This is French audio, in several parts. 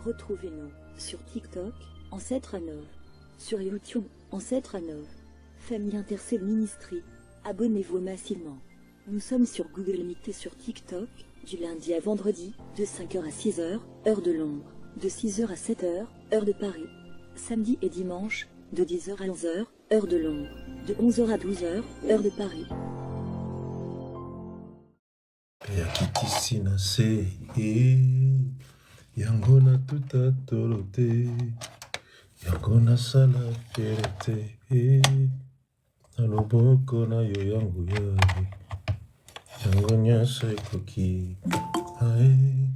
Retrouvez-nous sur TikTok, Ancêtre Anov, sur YouTube, Ancêtre Anov, Famille Intercelle Ministry. Abonnez-vous massivement. Nous sommes sur Google Meet et sur TikTok, du lundi à vendredi, de 5h à 6h, heure de Londres, de 6h à 7h, heure de Paris. Samedi et dimanche, de 10h à 11h, heure de Londres, de 11h à 12h, heure de Paris. Yakitisina se yango na tuta tolote yango na sala ferete na loboko na yo yango yawe yango nyonso ekoki ae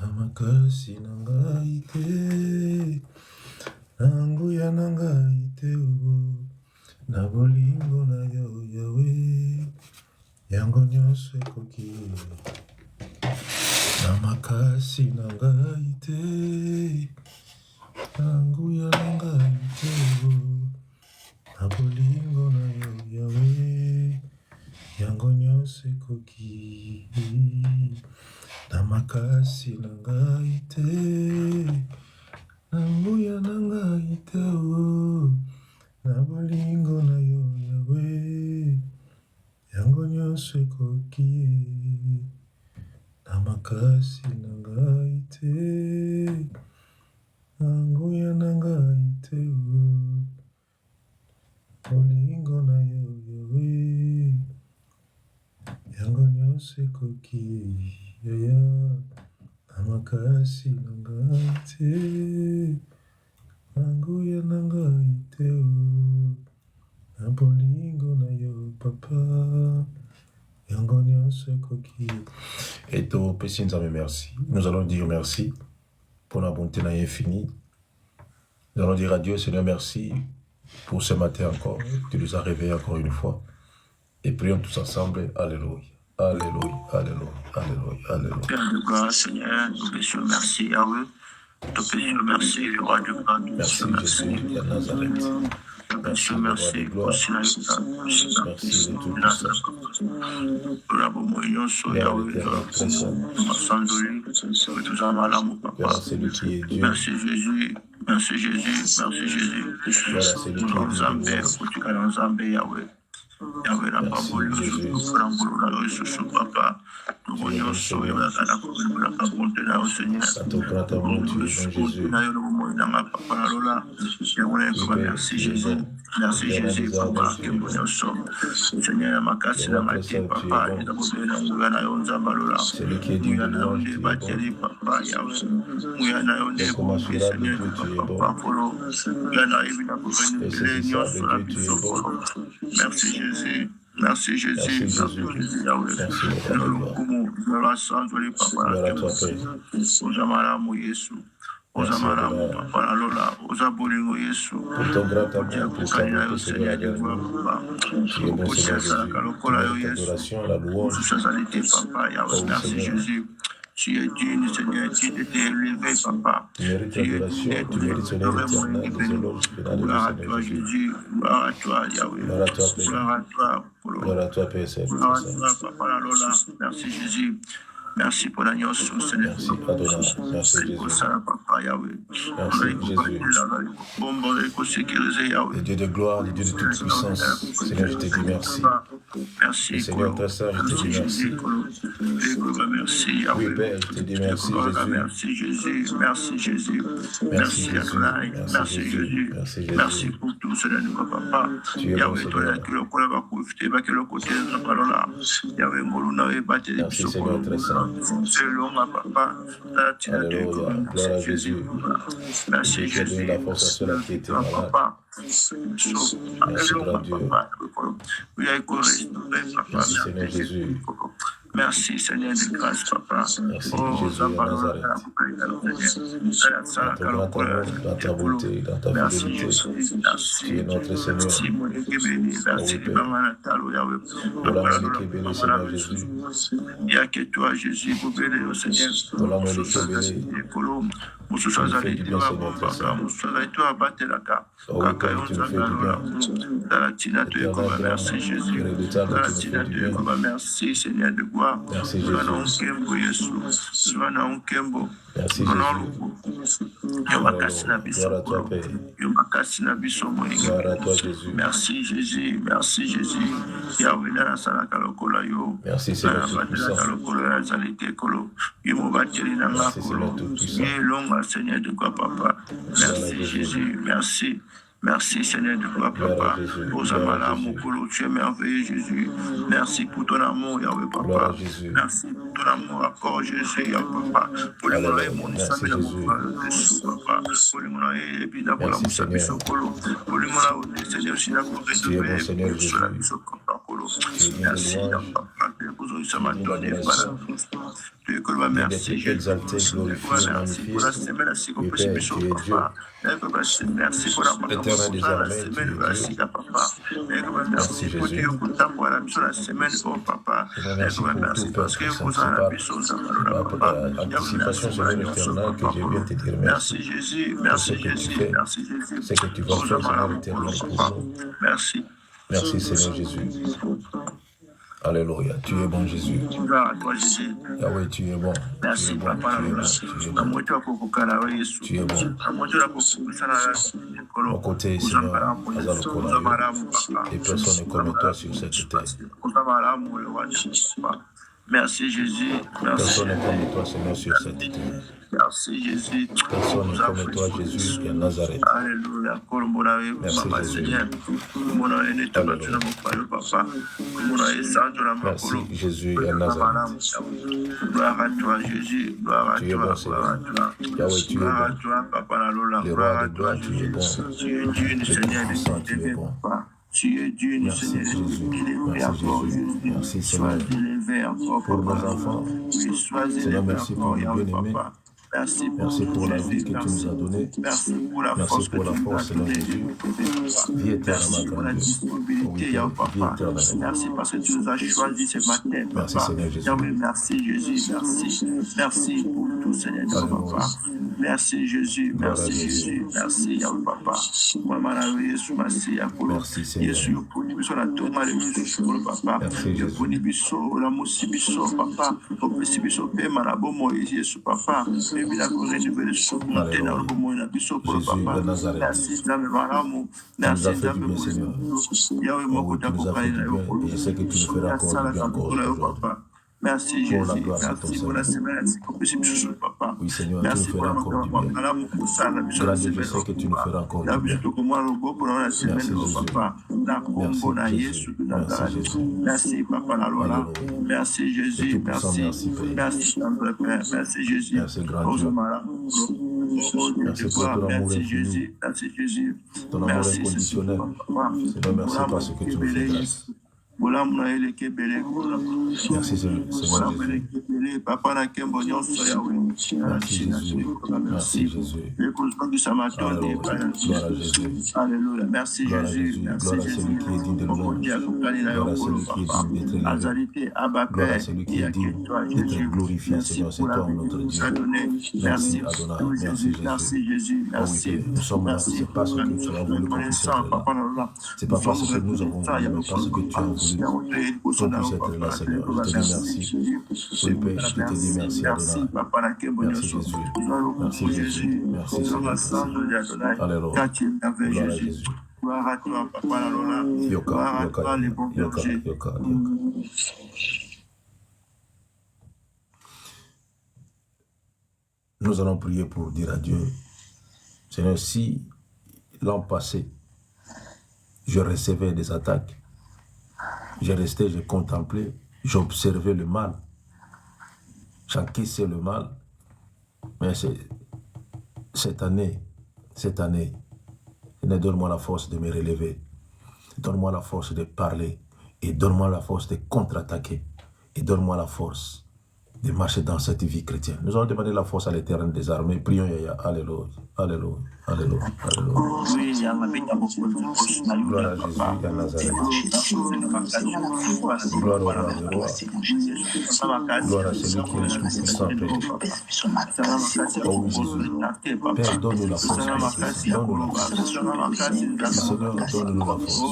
na makasi na ngai te na nguya na ngai te na bolingo na yo yawe yango nyonso ekoki na makasi na ngai te na nguya na ngai te na bolingo na yo yawe yango nyonso ekoki na makasi na ngai te na nguya na ngai te na bolingo na yo yawe yango nyonso ekoki na makasi na ngai te na nguya na ngai te bolingo na yo yawe yango nyonso ekoki yaya na makasi na ngai te na nguya na ngai te na bolingo na yo papa yango nyonso ekoki. Et topesi nzambe merci. Nous allons dire merci pour la bonté infinie. Nous allons dire à Dieu, Seigneur, merci pour ce matin encore. Tu nous as réveillés encore une fois. Et prions tous ensemble. Alléluia. Alléluia. Alléluia. Alléluia. Alléluia. Père de gloire, Seigneur, nous te merci, Yahweh. Nous te merci, le roi de gloire. Merci, Jésus de Nazareth. Merci, merci, gloire. Merci de tout puissant. C'est lui qui est Dieu. Merci Jésus. Merci Jésus. Merci Jésus. Voilà, c'est lui qui est Dieu. Yahweh n'a pas voulu nous faire un papa. Nous nyonso ebazala kobula kabonte na Seigneur. Sato mon Dieu, Jésus. Na yo mo na papa na lola. Merci Jésus. Merci Jésus papa que nous sommes. Seigneur makasi na mati papa et d'abord na yo nzamba lola. C'est lui qui est Dieu. Papa Yahweh. Muya na yo ne ko Seigneur papa polo. Yana ibina ko venir nyonso la biso. Merci Jésus. Merci Jésus. Merci Jésus. Yahweh. Merci Jésus. Tu es digne, Seigneur, tu t'es élevé, papa. Tu mérites l'adoration, tu mérites son éternel, gloire à toi, Jésus. Gloire à toi, Yahweh. Gloire à toi, Père. Gloire à toi, Gloire à toi, Père. Gloire à toi, Papa Lola. Merci, Jésus. Merci pour l'agneau, Seigneur. Merci, Adonai. Merci, Jésus. Papa Yahweh. Merci, Jésus. Le Dieu de gloire, le Dieu de toute puissance. Seigneur, je te dis merci. Merci. Seigneur, très saint, je te dis merci. Merci, Oui, Père, je te dis merci, Jésus. Merci, Jésus. Merci, Jésus. Merci, Jésus. Merci, Jésus. Merci, Jésus. Merci pour tout, Seigneur, papa. Tu es bon, Seigneur. Merci, Seigneur, très saint. Alléluia. Gloire à Jésus. Merci, Jésus. Jésus. La force à ceux qui étaient malades. Merci, grand Dieu. Merci, Seigneur Jésus. Merci, Seigneur de grâce, papa. Merci, Oh, Jésus de Nazareth. Dans ton grand amour, dans ta beauté, dans ta merci, fidélité, Jésus. Merci. tu es notre Seigneur. Merci, mon Dieu béni. Merci, Oui, Père. Yahweh. Voilà mon qui est béni, Seigneur Jésus. Il n'y a que toi, Jésus, pour bénir au Seigneur. Voilà mon qui est béni. Musu swazali tiwa papa musu swazali tiwa batelaka kaka yonza nalola dala tina to yekoba merci Jésus dala tina to yekoba merci Seigneur de gloire zwana onkembo Yesu zwana onkembo zwana oluku yo makasi na biso yo makasi na biso moninga merci Jésus Yahweh dala salaka lokola yo dala batelaka lokola ya zali te kolo yo mobateli na nga kolo ye longa Seigneur de quoi papa. Merci Jésus, merci. Merci Seigneur de quoi papa. Osamala Mokolo, tu es merveilleux Jésus. Merci pour ton amour Yahweh papa. Merci pour ton amour encore Jésus Yahweh papa. Pour les moyens mon Isabelle papa. Pour les moyens et puis d'abord la Moussa Bissokolo. Pour les moyens Seigneur aussi la Corée de paix. Pour la Bissokolo. Merci papa. Que vous ça m'a donné. Merci Jésus. Merci pour la semaine ainsi qu'on peut se bisous papa. Merci pour la merci papa. Merci pour Dieu pour ta pour la mission la semaine oh papa. Merci parce que vous en avez besoin papa. Merci Jésus, merci Jésus, merci Jésus. C'est que tu vas faire Seigneur éternel pour nous. Merci. Merci Seigneur Jésus. Alléluia, tu es bon Jésus. Yahweh, tu es bon. Merci papa. Tu es bon. Mon côté, Seigneur, et personne n'est comme toi sur cette terre. Merci Jésus. Personne n'est comme toi, Seigneur, sur cette terre. Merci Jésus. Personne n'est comme toi, Jésus, de Nazareth. Alléluia. Merci Jésus. Merci Jésus de Nazareth. Gloire à toi Jésus. Gloire à toi. Gloire à toi. Yahweh, tu es Gloire à bon. toi, Papa Lola. Le Gloire roi à de toi, gloire, tu es bon. tu es Dieu, Seigneur, Tu es bon. tu es Dieu, Merci Seigneur, Jésus. élevé Merci encore, Jésus. Jésus. Merci Sois Seigneur. élevé encore, Pour nos Papa. enfants. Oui, sois Seigneur, élevé merci pour encore, le Yahweh, bien-aimé. Papa. Merci Merci pour la vie que tu merci. nous as donnée. Merci pour la Merci force pour la que tu nous as force, Seigneur donnée. Jésus. Vie éternelle, Merci ma pour la grande Dieu. disponibilité, Yahweh, Vie Papa. éternelle. Merci parce que tu nous as choisi ce matin, Merci, Papa. Seigneur Jésus. Yahweh, merci Jésus, merci. Merci pour tout, Seigneur, Alléluia. Papa. Merci Jésus, Gloire merci à Jésus. Jésus, merci Yahweh, Papa. Moi, Yesu, merci Yakolo. Merci, Seigneur. Yesu, yoponi biso na toma le miso shukuru, Papa. Merci, Jésus. Yoponi biso la musi biso, Papa. Opesi biso pe marabo Moïse, Yesu, Papa. Ebi la ko renouveler so monter na robo mo na biso pour Jésus Papa. de Nazareth. Merci, Dame Maramu. Tu nous as Merci, fait du Dame bien, Seigneur. Yahweh, Oh, moko oui, tu nous as fait du bien. Et je sais que tu nous feras encore du bien encore aujourd'hui. Merci Pour la Jésus, gloire de ton merci pour la Seigneur. semaine, merci pour ce bisou, Papa. Oui, Seigneur, tu Merci nous pour feras la encore du bien. Grand Dieu, je sais que tu nous feras encore du bien. Merci Jésus. Papa. Merci Jésus. Merci Jésus. Merci Papa la Lola. Alléluia. Merci Jésus, Et tout-puissant, merci. merci, Père. Merci Tendre Père, merci Jésus. Merci, grand Dieu. Merci pour ton amour Merci infini. Jésus, merci Jésus. Ton amour Merci inconditionnel. Papa. Seigneur, merci parce que tu nous fais grâce. Merci Seigneur Jésus. Papa na kembo nyonso yawe. Merci Jésus. Merci Jésus. Alléluia. Gloire à Jésus. Alléluia. Merci Gloire à Jésus. Jésus. Merci Gloire à Jésus. celui qui est digne de louange. Gloire à celui qui est digne d'être élevé. Azalité, Abba Gloire à Père, celui il qui y est a digne que toi, d'être Jésus. glorifié, Merci Seigneur. C'est pour la toi vie notre que tu Dieu. as donnée. Merci Merci, Adonai. oui, Merci Jésus. Jésus. Merci Jésus. Oh oui, Merci. Père, nous sommes là. Merci. C'est parce que tu as voulu qu'on puisse être là. C'est pas parce que nous avons voulu, mais parce que tu as voulu qu'on puisse être là, Seigneur. Je te dis merci. Oui, Père, je te dis merci, Adonai. Merci Jésus. Merci Jésus. Merci Seigneur. Alléluia. Gloire à Jésus. Gloire à toi, Papa la Lola. Yoka, Gloire à yoka, toi, les bons yoka, bergers. yoka, yoka. Nous allons prier pour dire à Dieu, Seigneur, si l'an passé, je recevais des attaques, je restais, je contemplais, j'observais le mal, j'encaissais le mal, mais cette année, Seigneur, donne-moi la force de me relever, donne-moi la force de parler et donne-moi la force de contre-attaquer et donne-moi la force de marcher dans cette vie chrétienne. Nous allons demander la force à l'Éternel des armées. Prions, Yaya. Alléluia. Alléluia. Alléluia. Alléluia. Gloire à Jésus à Nazareth. Gloire au roi des rois. Gloire à celui qui est tout-puissant, Père. Oh oui, Jésus. Père, donne-nous la force. Donne-nous la force. Seigneur, donne-nous la force.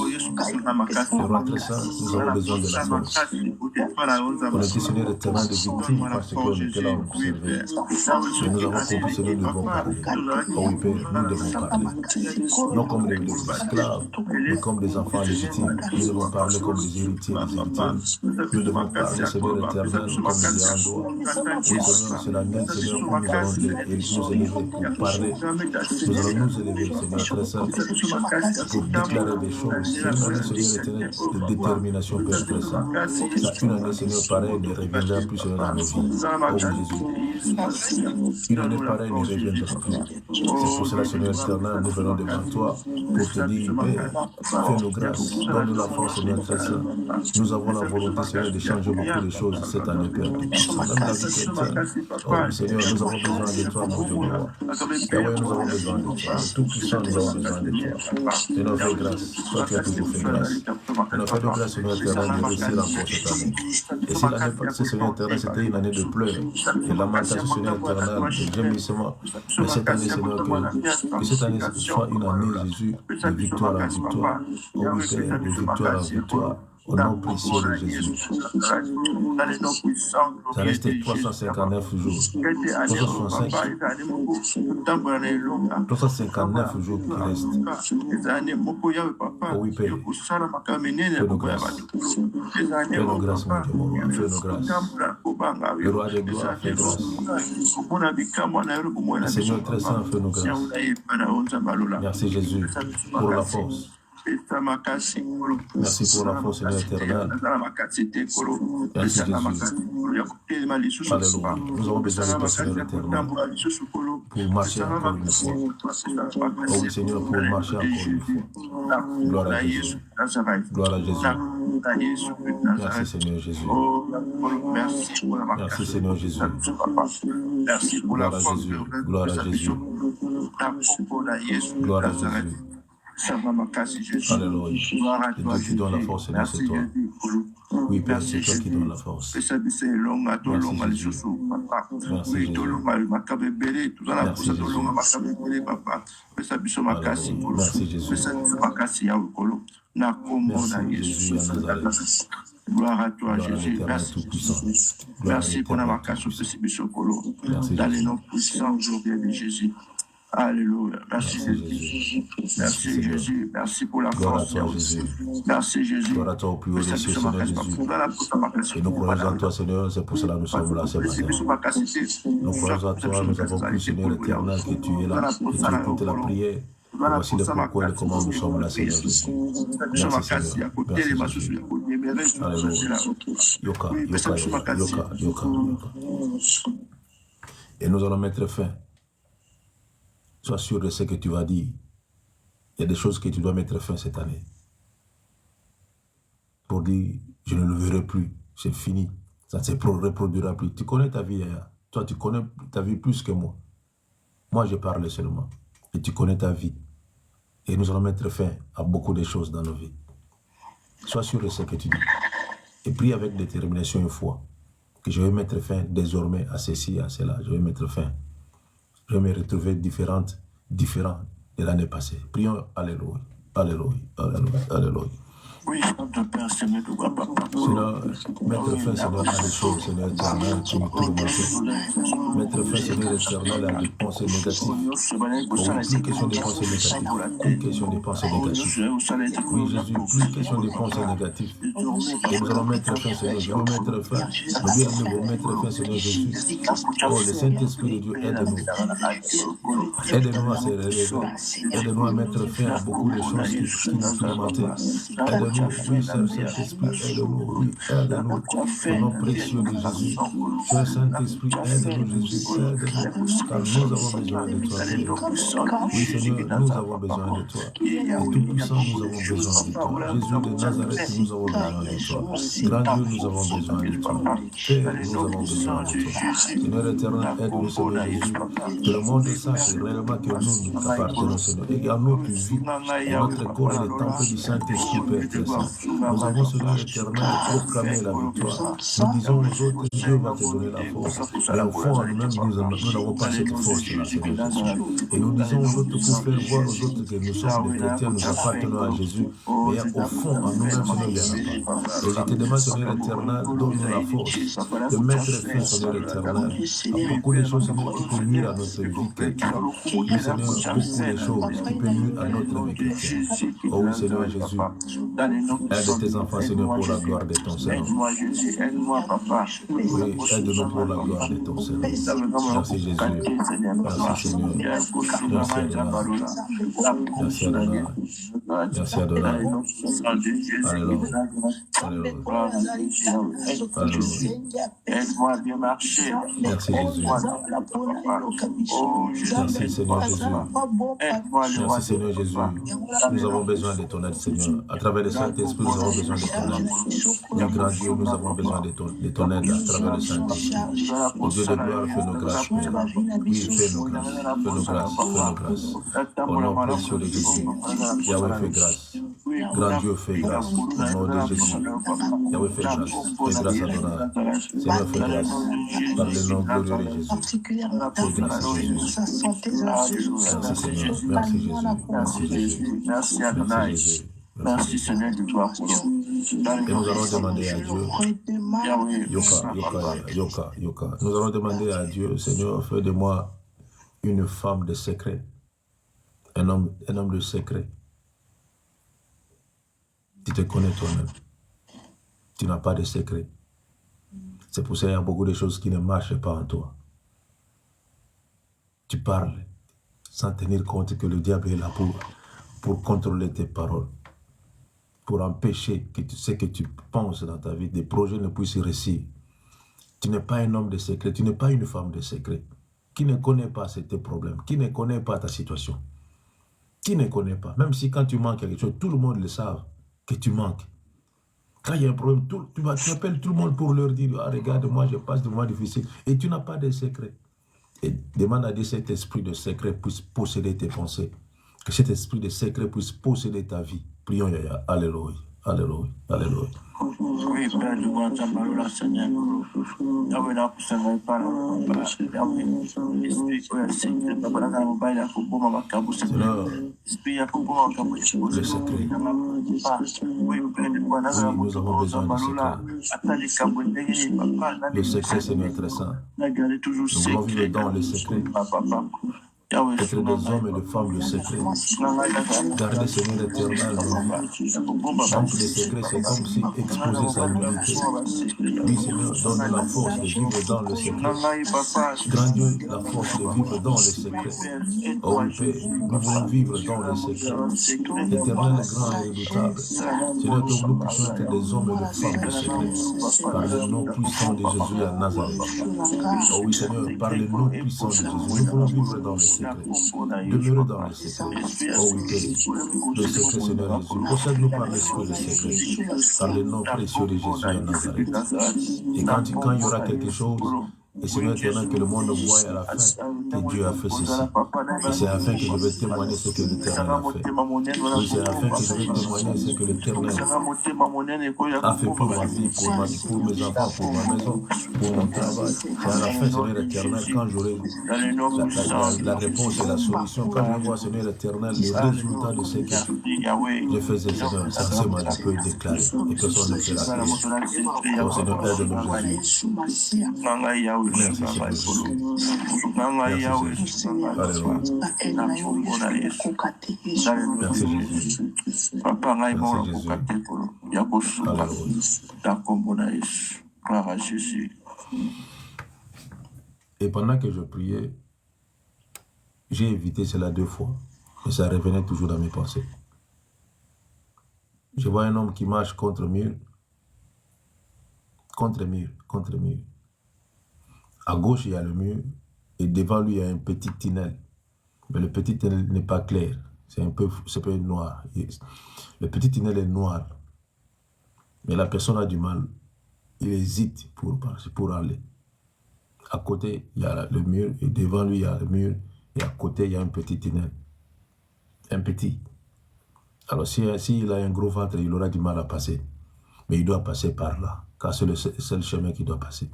Le roi saint, nous avons besoin de la force. On était, Seigneur, éternel de victimes parce qu'on était là, on observait. Et nous avons compris, Seigneur, nous devons parler. Oh oui, Père, nous devons parler. Non comme des esclaves, mais comme des enfants légitimes. Nous devons parler comme des héritiers, des héritiers. Nous devons parler, Seigneur éternel, comme des endroits. Oui, Seigneur, c'est l'année, Seigneur, où nous allons nous élever pour parler. Nous allons nous élever, Seigneur, très simple, pour déclarer des choses. C'est une année, Seigneur éternel, de détermination, Père, très simple. Une année, Seigneur, pareille ne reviendra plus, Seigneur, dans nos vies. Oh Jésus. Une année pareille ne reviendra plus. C'est pour cela, Seigneur éternel, nous venons devant toi pour te dire, Père, fais-nous grâce, donne-nous la force, Seigneur très saint. Nous avons la volonté, Seigneur, de changer beaucoup de choses cette année, Père. Même la vie chrétienne. Oh Seigneur, nous avons besoin de toi, mon Dieu, mon roi. Yahweh, nous avons besoin de toi. Tout-puissant, nous avons besoin de toi. Seigneur, fais grâce. Toi, tu as toujours fait grâce. Seigneur, fais-nous grâce, Seigneur éternel, de réussir encore cette année. Et si l'année passée, Seigneur éternel, c'était une année de pleurs, de lamentation, Seigneur éternel, de gémissement. Mais cette année, Seigneur, que cette année soit une année, Jésus, de victoire en victoire. Oh oui, Père, de victoire en victoire. Au nom précieux de Jésus. Ça reste 359 jours. 359 jours qui restent. Oh oui, Père. Fais-nous grâce. Fais-nous grâce, mon Dieu, mon roi. Fais-nous grâce. Le roi de gloire, fais grâce. Le Seigneur très saint, fais-nous grâce. Merci Jésus pour la force. Merci pour la force, Seigneur éternel. Merci Jésus. Alléluia. Nous avons besoin de toi, Seigneur éternel, pour marcher encore une fois. Oh oui, Seigneur, pour marcher encore une fois. Gloire à Jésus. Gloire à Jésus. Merci Seigneur Jésus. Merci Seigneur Jésus. Gloire à Jésus. Gloire à Jésus. Gloire à Jésus. Alléluia. C'est Dieu qui donne la force, Seigneur, c'est toi. Oui, Père, c'est toi qui donne la force. Merci Jésus. Merci Jésus. Merci Jésus. Merci Jésus. Merci Jésus à Nazareth. Gloire à toi, Jésus. Merci. Merci pour la marcation de ce bisocolo. Dans les noms puissants, aujourd'hui de Jésus. Alléluia. Merci Jésus. Merci Jésus. Merci pour la force. Merci Jésus. Gloire à toi au plus haut des cieux, Seigneur Jésus. Et nous croyons en toi, Seigneur, c'est pour cela que nous sommes là ce matin. Nous croyons en toi, nous avons cru, Seigneur éternel, que tu es là, que tu écoutes la prière. Et voici le pourquoi et comment nous sommes là, Seigneur Jésus. Merci Seigneur. Merci Jésus. Alléluia. Yoka. Et nous allons mettre fin. Sois sûr de ce que tu vas dire. Il y a des choses que tu dois mettre fin cette année. Pour dire, je ne le verrai plus, c'est fini. Ça ne se reproduira plus. Tu connais ta vie, toi tu connais ta vie plus que moi. Moi je parle seulement. Et tu connais ta vie. Et nous allons mettre fin à beaucoup de choses dans nos vies. Sois sûr de ce que tu dis. Et prie avec détermination et foi. Que je vais mettre fin désormais à ceci, à cela. Je vais mettre fin. Je vais me retrouver différent de l'année passée. Prions, Alléluia, Alléluia, Alléluia, Alléluia. Oui, notre Père, Seigneur, Seigneur, mettre fin, Seigneur, à des choses, Seigneur éternel, qui nous tourmentent. Mettre fin, Seigneur éternel, à des pensées négatives. Plus question de pensées négatives. Plus question de pensées négatives. Oui, Jésus, plus question de pensées négatives. Et nous allons mettre fin, Seigneur. Je veux mettre fin. Nous devons mettre fin, Seigneur Jésus. Oh, le Saint-Esprit de Dieu, aide-nous. Aide-nous à se relever. Aide-nous à mettre fin à beaucoup de choses qui nous tourmentent. Aide-nous aide-nous. Oui, Saint-Esprit, aide-nous. Oui, aide-nous. Au nom précieux de Jésus. Cher Saint-Esprit, aide-nous, Jésus, aide-nous. Car nous avons besoin de toi, Père. Oui, Seigneur, nous avons besoin de toi. Et Tout-Puissant, nous avons besoin de toi. Jésus de Nazareth, nous avons besoin de toi. Grand Dieu, nous avons besoin de toi. Père, nous avons besoin de toi. Seigneur éternel, aide-nous, Seigneur Jésus. Que le monde sache réellement que nous t'appartenons, Seigneur. Et à notre vie, notre corps est le temple du Saint-Esprit, Père très saint. Nous avons, Seigneur éternel, proclamé la victoire. Nous disons aux autres, Dieu va te donner la force. Mais au fond, en nous-mêmes, nous n'avons pas cette force-là, Seigneur Jésus. Et nous disons aux autres pour faire voir aux autres que nous sommes des chrétiens, nous appartenons à Jésus. Mais au fond, en nous-mêmes, Seigneur, il n'y en a pas. Et je te demande, Seigneur éternel, donne-nous la force de mettre fin, Seigneur éternel, à beaucoup de choses, Seigneur, qui peuvent nuire à notre vie chrétienne. Oui, Seigneur, beaucoup de choses qui peuvent nuire à notre vie chrétienne. Oh oui, Seigneur Jésus, aide tes enfants, Seigneur, pour la gloire de ton Seigneur. Oui, aide-nous pour la gloire de ton Seigneur. Merci Jésus. Merci Seigneur. Merci Adonai. Merci Adonai. Merci Adonai. Alléluia. Alléluia. Alléluia. Aide-moi à bien marcher. Merci Jésus. Merci Seigneur Jésus. Merci Seigneur Jésus. Nous avons besoin de ton aide, Seigneur. À travers le Saint-Esprit, nous avons besoin de ton aide. Dieu grand Dieu, nous avons besoin de ton aide à travers le Saint-Esprit. Au Dieu de gloire, fais nos grâces, Père. Oui, fais nos grâces. Fais nos grâces. Fais nos grâces. Au nom précieux de Jésus. Yahweh, fais grâce. Grand Dieu, fais grâce. Au nom de Jésus. Yahweh, fais grâce. Fais grâce à ton âme. Seigneur, fais grâce. Par le nom glorieux de Jésus. Fais grâce à Jésus. Merci Seigneur. Merci Jésus. Merci Jésus. Merci Adonai. Merci Seigneur de toi. Et nous allons demander à Dieu, Yoka. Nous allons demander à Dieu, Seigneur, fais de moi une femme de secret, un homme de secret. Tu te connais toi-même. Tu n'as pas de secret. C'est pour ça qu'il y a beaucoup de choses qui ne marchent pas en toi. Tu parles sans tenir compte que le diable est là pour contrôler tes paroles, pour empêcher que ce que tu penses dans ta vie, des projets ne puissent réussir. Tu n'es pas un homme de secret, tu n'es pas une femme de secret. Qui ne connaît pas tes problèmes, qui ne connaît pas ta situation, qui ne connaît pas. Même si quand tu manques quelque chose, tout le monde le sait que tu manques. Quand il y a un problème, tu appelles tout le monde pour leur dire, ah, regarde, moi je passe des moments difficiles. Et tu n'as pas de secret. Et demande à Dieu que cet esprit de secret puisse posséder tes pensées. Que cet esprit de secret puisse posséder ta vie. Prions, Yaya. Alléluia. Alléluia. Alléluia. Oui, Père, je vois ta parole, Seigneur. Yahweh, là, pour savoir par l'esprit, Seigneur, le secret. Oui, nous avons besoin de secret. Le secret, Seigneur, très saint. Nous voulons vivre dans le secret. Être des hommes et des femmes de secret. Garder Seigneur éternel nos vies. Donc le secret, c'est comme si exposer sa vérité. Oui, Seigneur, donne la force de vivre dans le secret. Grand Dieu, la force de vivre dans le secret. Oh oui, Père, nous voulons vivre dans le secret. Éternel, grand et redoutable. Seigneur, que nous puissions être des hommes et des femmes de secret. Par le nom puissant de Jésus à Nazareth. Oh oui, Seigneur, par le nom puissant de Jésus, nous voulons vivre dans le secret. Demeurer dans le secret. Oh oui, Père, le secret, Seigneur Jésus. Possède-nous par l'esprit le secret. Par le nom précieux de Jésus à Nazareth. Et quand il y aura quelque chose, et Seigneur éternel, que le monde voie à la fin que Dieu a fait ceci. Et c'est afin que je vais témoigner ce que l'Éternel a fait. Oui, c'est afin que je vais témoigner ce que l'Éternel a fait pour ma vie, pour mes enfants, pour ma maison, pour mon travail. C'est à la fin, Seigneur éternel, quand j'aurai la réponse et la solution, quand je vois, Seigneur éternel, le résultat de ce que je faisais, Seigneur, sincèrement, je peux déclarer. Et personne ne fera rien. Oh Seigneur, aide-nous, Jésus. Merci Seigneur Jésus. Merci Jésus. Alléluia. Merci Jésus. Merci Jésus. Et pendant que je priais, j'ai évité cela 2 fois. Et ça revenait toujours dans mes pensées. Je vois un homme qui marche contre le mur. Contre le mur. À gauche, il y a le mur. Et devant lui, il y a un petit tunnel. Mais le petit tunnel n'est pas clair. C'est un peu noir. Le petit tunnel est noir. Mais la personne a du mal. Il hésite pour aller. À côté, il y a le mur. Et devant lui, il y a le mur. Et à côté, il y a un petit tunnel. Un petit. Alors, s'il a un gros ventre, il aura du mal à passer. Mais il doit passer par là. Car c'est le seul chemin qu'il doit passer.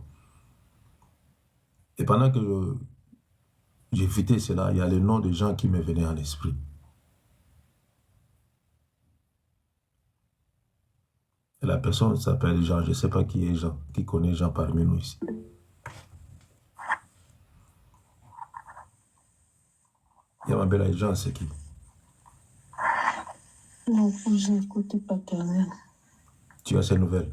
Et pendant que j'ai fêté cela, il y a le nom de gens qui me venaient en esprit. Et la personne s'appelle Jean. Je ne sais pas qui est Jean, qui connaît Jean parmi nous ici. Yamabela Jean, c'est qui? Non, j'ai écouté paternel. Tu as ces nouvelles?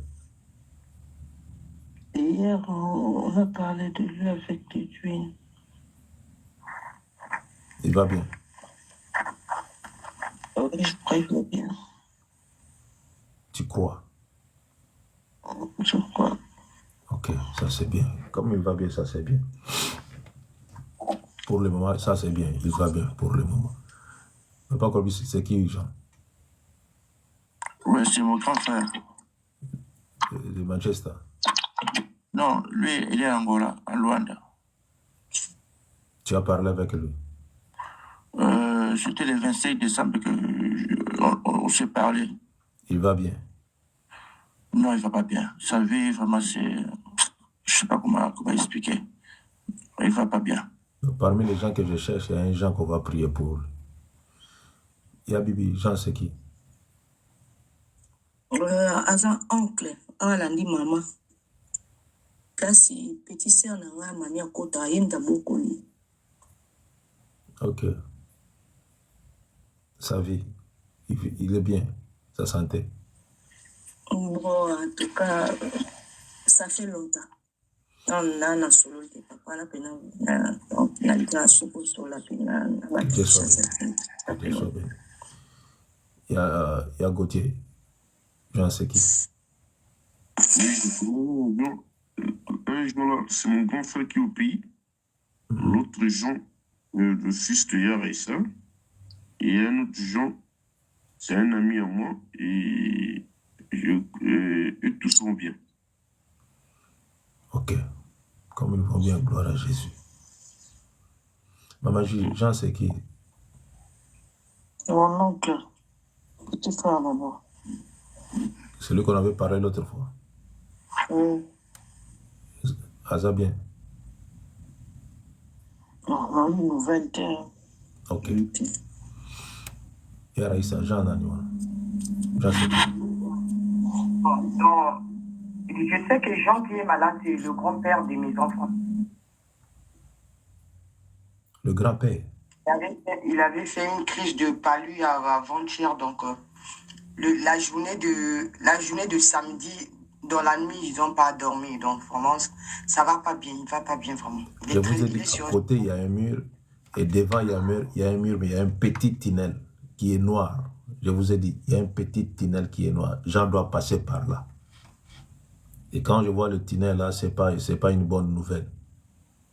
Hier, on a parlé de lui avec Edwin. Il va bien? Oui, je crois qu'il va bien. Tu crois? Je crois. Ok, ça c'est bien. Comme il va bien, ça c'est bien. Pour le moment, ça c'est bien. Il va bien pour le moment. Mais pas encore, c'est qui, Jean? Oui, c'est mon grand frère. De Manchester. Non, lui, il est à Angola, à Luanda. Tu as parlé avec lui? C'était le 25 décembre qu'on s'est parlé. Il va bien? Non, il ne va pas bien. Sa vie, vraiment, c'est... Je ne sais pas comment expliquer. Il ne va pas bien. Donc, parmi les gens que je cherche, il y a un Jean qu'on va prier pour lui. Il y a Bibi. Jean, c'est qui? Azan oncle, alandi maman. Kasi petit sœur nanga mami akota yenda bokoli. Ok. Sa vie, il est bien. Sa santé. Bon, en tout cas, ça fait longtemps. On a solo de papa la pena. On a dit solo sur la pena. Dieu soit béni. Il y a Gauthier. Jean, c'est qui? Un jour, c'est mon grand frère qui est au pays. L'autre Jean, le fils de Yarissa. Et un autre Jean, c'est un ami à moi. Et eux tous vont bien. Ok. Comme ils vont bien, gloire à Jésus. Maman Jean, c'est qui? Mon oncle, petit frère maman. C'est lui qu'on avait parlé l'autre fois. Oui. Asa bien. Non, une nouvelle. Ok. Et Raïssa, Jean Naniwa. Jean, c'est qui? Non, je sais que Jean qui est malade, c'est le grand-père de mes enfants. Le grand-père? Il avait fait une crise de palu avant-hier, donc la journée de samedi, dans la nuit, ils n'ont pas dormi. Donc vraiment, ça va pas bien, il va pas bien vraiment. Je vous ai dit qu'à côté, il y a un mur, et devant, il y a un mur, mais il y a un petit tunnel qui est noir. Je vous ai dit, il y a un petit tunnel qui est noir. Jean doit passer par là. Et quand je vois le tunnel là, c'est pas une bonne nouvelle.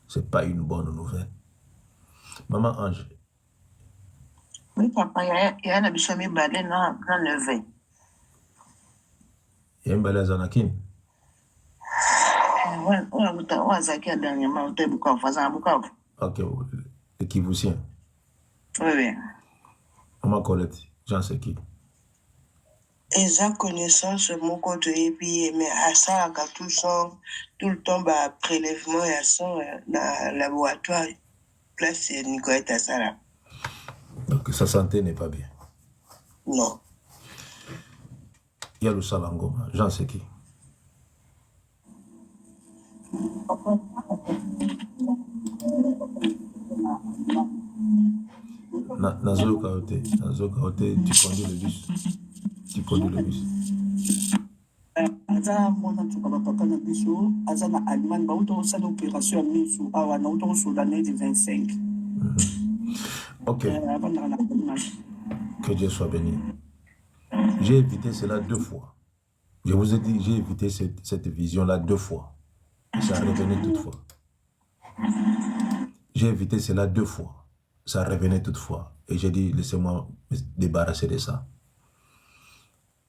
C'est pas une bonne nouvelle. Maman Ange. Oui, papa, il y a un abishami balé dans le vin. Il y a un balai Zanakin. Ouais, Zaki a dernièrement, on t'a beaucoup en faisant beaucoup. Ok, le Kivousien. Oui. Maman Colette, Jean c'est qui? Et ça, connaissance, mon côté, et puis, mais à ça, quand tout le temps, bah, prélèvement, et à ça, dans le laboratoire, là, c'est Nicolas à ça, là. Donc, sa santé n'est pas bien. Non. Il y a le Salangoma. Jean, c'est qui? Nazo Kaote, tu conduis le bus. Aza mwana tuka bapaka na biso aza na Allemagne bauta osala opération ya misu awa na auta osola ne de 25. Ok. Que Dieu soit béni. J'ai évité cela 2 fois. Je vous ai dit, j'ai évité cette vision-là 2 fois. Et ça revenait toutefois. J'ai évité cela 2 fois. Ça revenait toutefois. Et j'ai dit, laissez-moi me débarrasser de ça.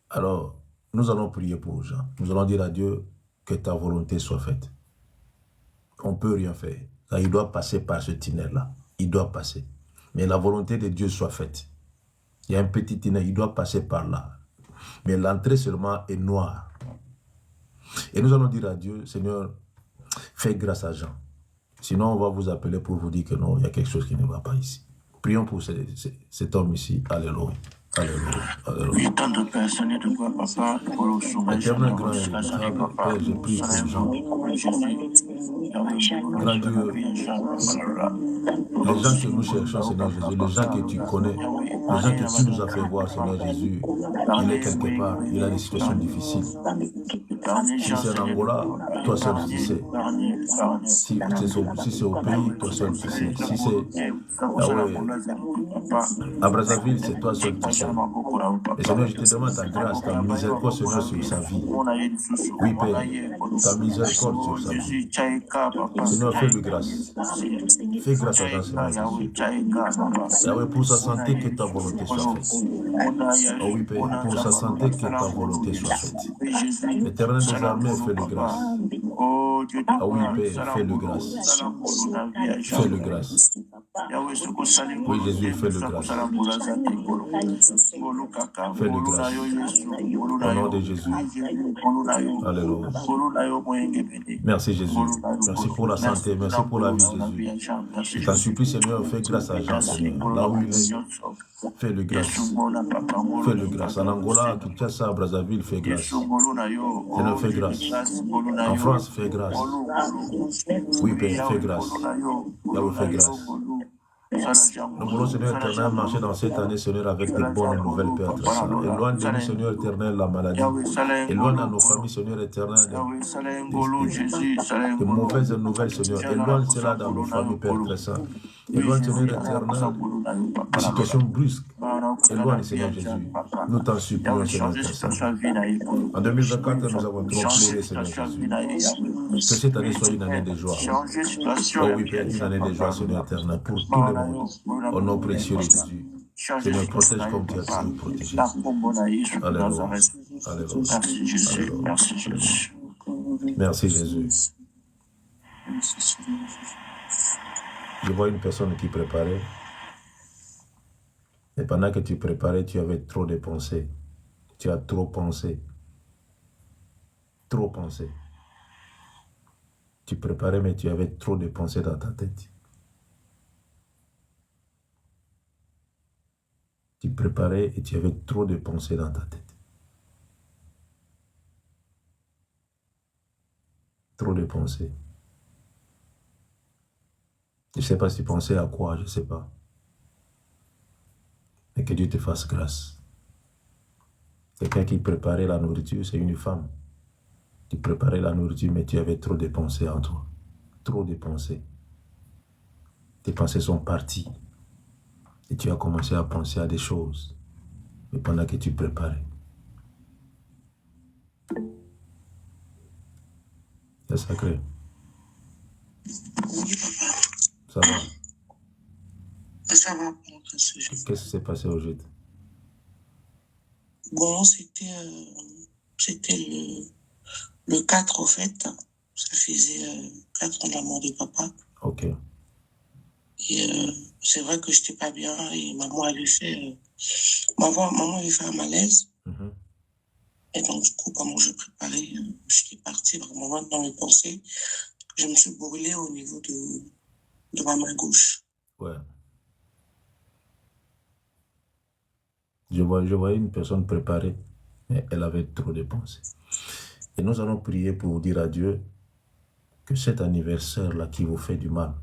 Alors, nous allons prier pour Jean. Nous allons dire à Dieu que ta volonté soit faite. On ne peut rien faire. Là, il doit passer par ce tunnel-là. Il doit passer. Mais la volonté de Dieu soit faite. Il y a un petit tunnel, il doit passer par là. Mais l'entrée seulement est noire. Et nous allons dire à Dieu, Seigneur, fais grâce à Jean. Sinon, on va vous appeler pour vous dire que non, il y a quelque chose qui ne va pas ici. Prions pour cet homme ici. Alléluia. Alléluia. Alléluia. Éternel grand et véritable, Père, je prie pour Jean. Grand Dieu, les gens que nous cherchons, Seigneur Jésus, les gens que tu connais, les gens que tu nous as fait voir, Seigneur Jésus, il est quelque part, il a des situations difficiles. Si c'est en Angola, toi seul tu sais. Si c'est au pays, toi seul tu sais. Si c'est à Brazzaville, c'est toi seul tu sais. Et Seigneur, je te demande ta grâce, ta miséricorde, Seigneur, sur sa vie. Oui, Père, ta miséricorde sur sa vie. Seigneur, fais-le grâce. Fais grâce à Jean, Seigneur Jésus. Yahweh, pour sa santé, que ta volonté soit faite. Oh oui, Père, pour sa santé, que ta volonté soit faite. Éternel des armées, fais-le grâce. Ah oui, Père, fais-le grâce. Fais-le grâce. Oui, Jésus, fais-le grâce. Fais-le grâce. Au nom de Jésus. Alléluia. Merci, Jésus. Merci pour la santé. Merci pour la vie, Jésus. Je t'en supplie, Seigneur, fais grâce à Jean, Seigneur. Là où il est, fais-le grâce. Fais-le grâce. En Angola, à Kinshasa, à Brazzaville, fais grâce. Seigneur, fais grâce. En France, fais grâce. Oui, Père, fais grâce. Yahweh, fais grâce. Nous voulons, Seigneur éternel, marcher dans cette année, Seigneur, avec des bonnes nouvelles, Père très saint. Éloigne de nous, Seigneur éternel, la maladie. Éloigne à nos familles, Seigneur éternel, de mauvaises nouvelles, Seigneur. Éloigne cela dans nos familles, Père très saint. Éloigne, Seigneur éternel, des situations brusques. Éloigne, Seigneur Jésus. Nous t'en supplions, Seigneur très saint. En 2024, nous avons trop pleuré, Seigneur Jésus. Que cette année soit une année de joie. Oh oui, Père, une année de joie, Seigneur éternel, pour tout le monde. Au nom précieux de Jésus. Seigneur, protège comme tu as toujours protégé. Alléluia. Alléluia. Merci Jésus. Merci Jésus. Je vois une personne qui préparait. Et pendant que tu préparais, tu avais trop de pensées. Tu as trop pensé. Trop pensé. Tu préparais, mais tu avais trop de pensées dans ta tête. Tu préparais et tu avais trop de pensées dans ta tête. Trop de pensées. Je ne sais pas si tu pensais à quoi, je ne sais pas. Mais que Dieu te fasse grâce. Quelqu'un qui préparait la nourriture, c'est une femme. Tu préparais la nourriture, mais tu avais trop de pensées en toi. Trop de pensées. Tes pensées sont parties. Et tu as commencé à penser à des choses. Mais pendant que tu préparais. C'est sacré. Ça va? Ça va, qu'est-ce qui s'est passé au gîte? Bon, c'était le 4 au fait. Ça faisait 4 ans de la mort de papa. Ok. Et c'est vrai que je n'étais pas bien et maman avait fait un malaise. Mm-hmm. Et donc, du coup, pendant que je préparais, j'étais partie vraiment dans mes pensées. Je me suis brûlée au niveau de ma main gauche. Ouais. Je voyais une personne préparée, mais elle avait trop de pensées. Et nous allons prier pour dire à Dieu que cet anniversaire-là qui vous fait du mal,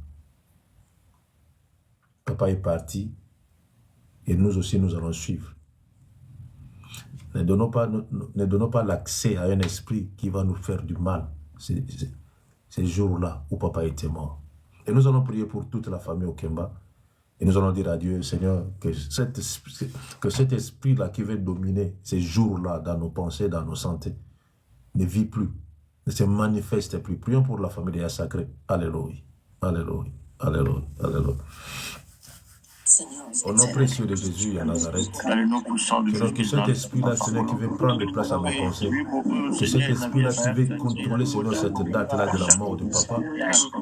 papa est parti et nous aussi nous allons suivre. Ne donnons pas l'accès à un esprit qui va nous faire du mal ces jours-là où papa était mort. Et nous allons prier pour toute la famille Okemba Et nous allons dire à Dieu, Seigneur, que cet esprit-là qui veut dominer ces jours-là dans nos pensées, dans nos santé, ne vit plus, ne se manifeste plus. Prions pour la famille des sacrés. Alléluia. Alléluia. Alléluia. Alléluia. Au nom précieux de Jésus à Nazareth, Seigneur, que cet esprit-là, Seigneur, qui veut prendre place à nos pensées, que cet esprit-là qui veut contrôler, Seigneur, cette date-là de la mort de papa,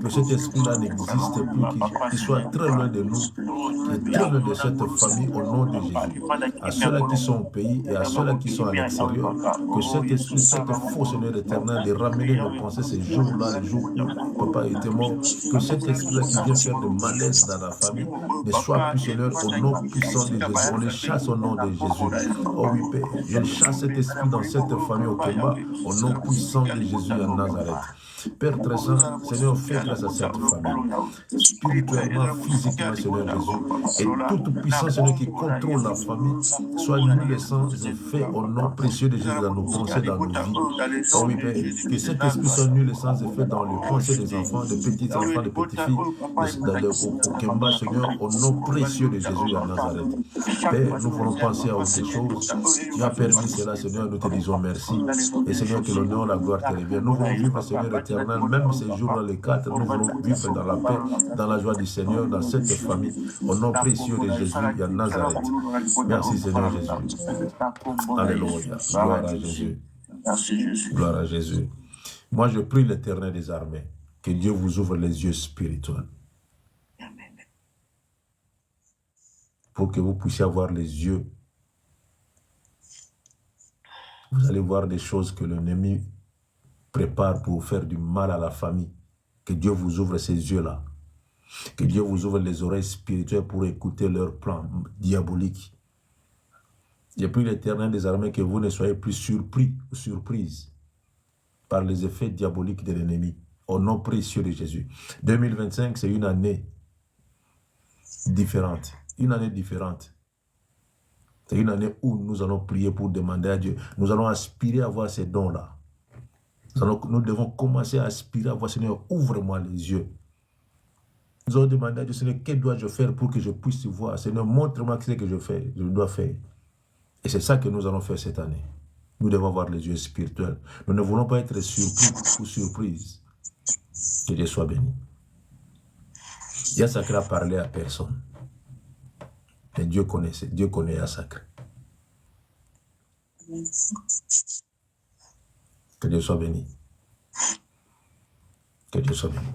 que cet esprit-là n'existe plus, qu'il soit très loin de nous, qu'il est très loin de cette famille au nom de Jésus. À ceux-là qui sont au pays et à ceux-là qui sont à l'extérieur, que cet esprit, cette faux Seigneur éternel, de ramener nos pensées ces jours-là, les jours où papa était mort, que cet esprit-là qui vient faire de malaise dans la famille ne soit plus, Seigneur, au nom puissant de Jésus. On les chasse au nom de Jésus. Oh oui, Père, je chasse cet esprit dans cette famille au combat, au nom puissant de Jésus à Nazareth. Père très saint, Seigneur, fais grâce à cette famille, spirituellement, physiquement, Seigneur Jésus, et toute puissance, Seigneur, qui contrôle la famille, soit nul et sans effet au nom précieux de Jésus dans nos pensées, dans nos vies. Oh oui, Père, que cet esprit soit nul et sans effet dans les pensées des enfants, des petits enfants, des petites filles, au Kemba, Seigneur, au nom précieux de Jésus à Nazareth. Père, nous voulons penser à autre chose. Tu as permis cela, Seigneur, nous te disons merci. Et Seigneur, que l'honneur, la gloire te revienne. Nous voulons vivre, Seigneur éternel, même ces jours-là, les 4, nous voulons vivre dans la paix, dans la joie du Seigneur, dans cette famille, au nom précieux de Jésus à Nazareth. Merci, Seigneur Jésus. Alléluia. Gloire à Jésus. Gloire à Jésus. Moi, je prie l'Éternel des armées, que Dieu vous ouvre les yeux spirituels, pour que vous puissiez avoir les yeux. Vous allez voir des choses que l'ennemi prépare pour faire du mal à la famille. Que Dieu vous ouvre ces yeux-là. Que Dieu vous ouvre les oreilles spirituelles pour écouter leurs plans diaboliques. Je prie l'Éternel des armées que vous ne soyez plus surpris ou surprises par les effets diaboliques de l'ennemi. Au nom précieux de Jésus. 2025, c'est une année différente. Une année différente. C'est une année où nous allons prier pour demander à Dieu. Nous allons aspirer à voir ces dons-là. Nous devons commencer à aspirer à voir, Seigneur, ouvre-moi les yeux. Nous allons demander à Dieu, Seigneur, que dois-je faire pour que je puisse voir? Seigneur, montre-moi ce que je dois faire. Et c'est ça que nous allons faire cette année. Nous devons avoir les yeux spirituels. Nous ne voulons pas être surpris ou surprises. Que Dieu soit béni. Yassacre a parlé à personne. Mais Dieu connaît Yassacre. Que Dieu soit béni. Que Dieu soit béni.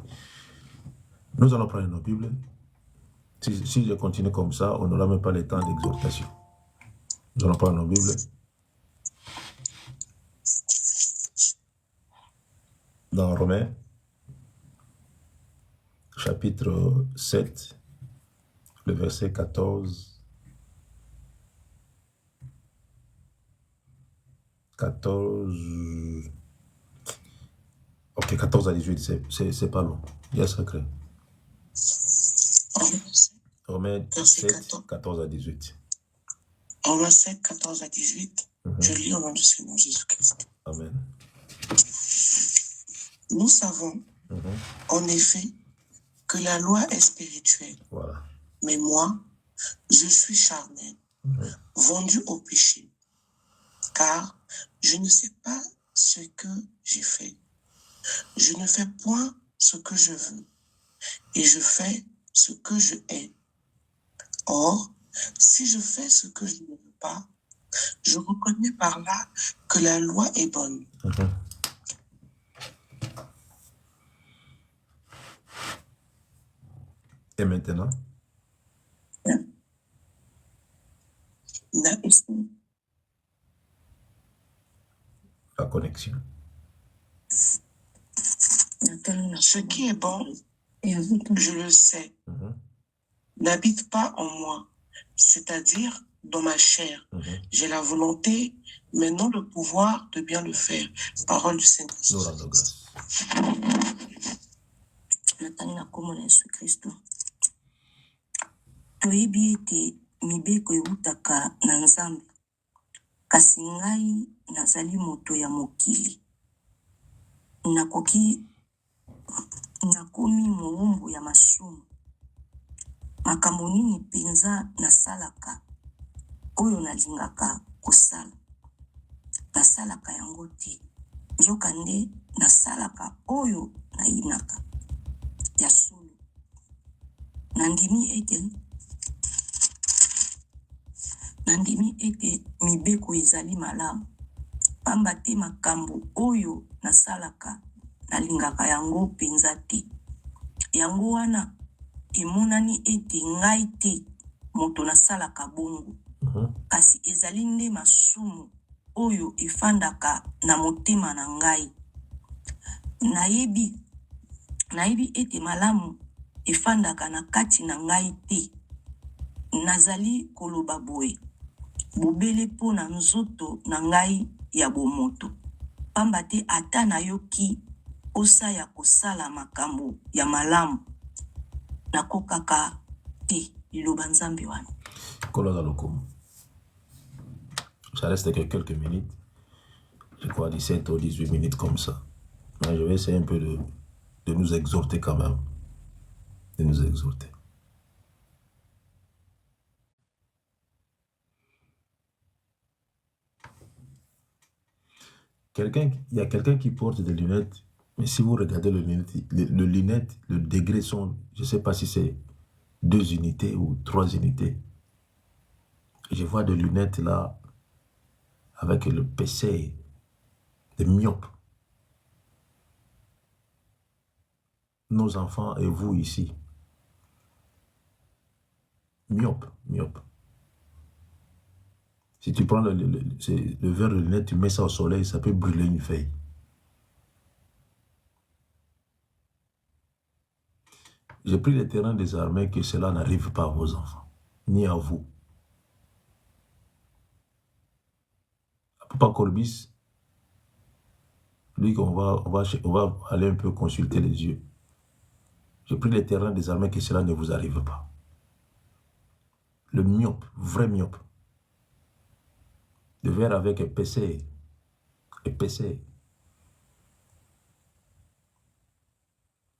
Nous allons prendre nos Bibles. Si je continue comme ça, on n'aura même pas le temps d'exhortation. Nous allons prendre nos Bibles. Dans Romains, chapitre 7, le verset 14. 14 à 18, c'est pas long. Il y a sacré. Romains 7, 14 à 18. Romains 7, 14 à 18. Je lis au nom du Seigneur Jésus-Christ. Amen. Nous savons, en effet, que la loi est spirituelle. Voilà. Mais moi, je suis charnel, vendu au péché. Car je ne sais pas ce que j'ai fait. Je ne fais point ce que je veux, et je fais ce que je hais. Or, si je fais ce que je ne veux pas, je reconnais par là que la loi est bonne. Et maintenant? La connexion. Ce qui est bon, je le sais, n'habite pas en moi, c'est-à-dire dans ma chair. J'ai la volonté, mais non le pouvoir de bien le faire. Parole du Seigneur. Nous rendons grâce. Toyebi ete mibeko eutaka na Nzambe, kasi ngai nazali moto ya mokili. Nakomi mowumbu ya masumu. makambo nini penza nasalaka oyo nalingaka kosala nasalaka yango te nzoka nde nasalaka oyo nayinaka ya solo nandimi ete mibeko ezali malamu pamba te makambo oyo nasalaka nalingaka yango penza te yango wana emonani ete ngai te moto nasalaka bongo kasi ezali nde masumu oyo efandaka na motema na ngai nayebi ete malamu efandaka na kati na ngai te nazali koloba boye bobele mpo na nzoto na ngai ya bomoto pamba te ata nayoki osa ya kosala makambo ya malamu nakokaka te liloba nzambe wana. Ça reste que quelques minutes, je crois 17 ou 18 minutes comme ça. Mais je vais essayer un peu de nous exhorter quand même, de nous exhorter. Il y a quelqu'un qui porte des lunettes, mais si vous regardez le lunette, le degré sont, je ne sais pas si c'est 2 unités ou 3 unités. Je vois des lunettes là, avec le PC, des myopes. Nos enfants et vous ici. Myope. Si tu prends le verre de lunettes, tu mets ça au soleil, ça peut brûler une feuille. J'ai pris le terrain des armées que cela n'arrive pas à vos enfants, ni à vous. Papa Corbis, lui on va aller un peu consulter les yeux. J'ai pris le terrain des armées que cela ne vous arrive pas. Le myope, vrai myope. Le verre avec épaisseur.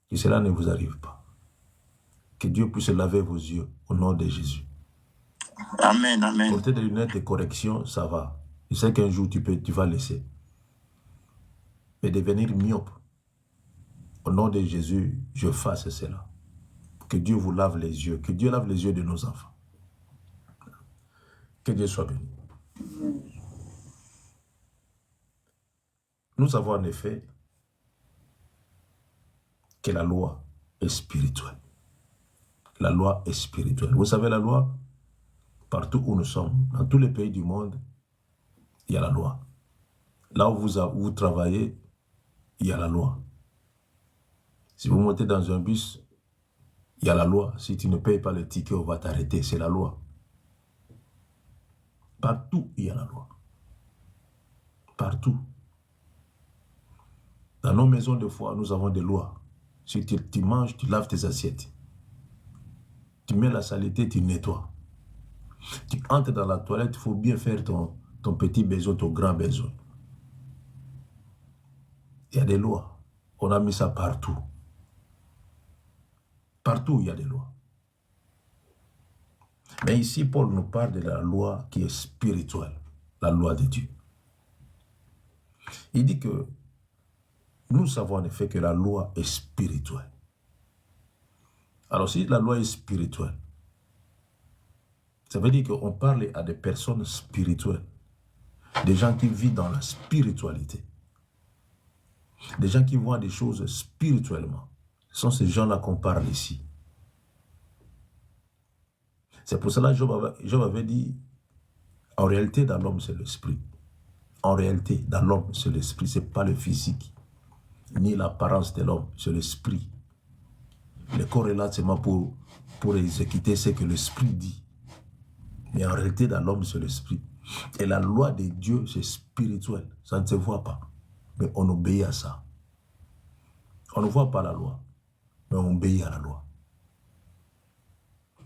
Que cela ne vous arrive pas. Que Dieu puisse laver vos yeux au nom de Jésus. Amen, amen. Porter des lunettes de correction, ça va. Je sais qu'un jour tu vas laisser. Mais devenir myope, au nom de Jésus, je fasse cela. Que Dieu vous lave les yeux. Que Dieu lave les yeux de nos enfants. Que Dieu soit béni. Nous savons en effet que la loi est spirituelle. La loi est spirituelle. Vous savez, la loi, partout où nous sommes, dans tous les pays du monde, il y a la loi. Là où vous travaillez, il y a la loi. Si vous montez dans un bus, il y a la loi. Si tu ne payes pas le ticket, on va t'arrêter. C'est la loi. Partout, il y a la loi. Partout. Dans nos maisons de foi, nous avons des lois. Si tu manges, tu laves tes assiettes. Tu mets la saleté, tu nettoies. Tu entres dans la toilette, il faut bien faire ton petit besoin, ton grand besoin. Il y a des lois. On a mis ça partout. Partout, il y a des lois. Mais ici, Paul nous parle de la loi qui est spirituelle, la loi de Dieu. Il dit que nous savons en effet que la loi est spirituelle. Alors si la loi est spirituelle, ça veut dire qu'on parle à des personnes spirituelles, des gens qui vivent dans la spiritualité, des gens qui voient des choses spirituellement. Ce sont ces gens-là qu'on parle ici. C'est pour cela que Job avait dit, en réalité dans l'homme c'est l'esprit. En réalité dans l'homme c'est l'esprit, ce n'est pas le physique, ni l'apparence de l'homme, c'est l'esprit. Le corps est là seulement pour exécuter ce que l'esprit dit. Mais en réalité dans l'homme c'est l'esprit. Et la loi de Dieu c'est spirituel, ça ne se voit pas. Mais on obéit à ça. On ne voit pas la loi, mais on obéit à la loi.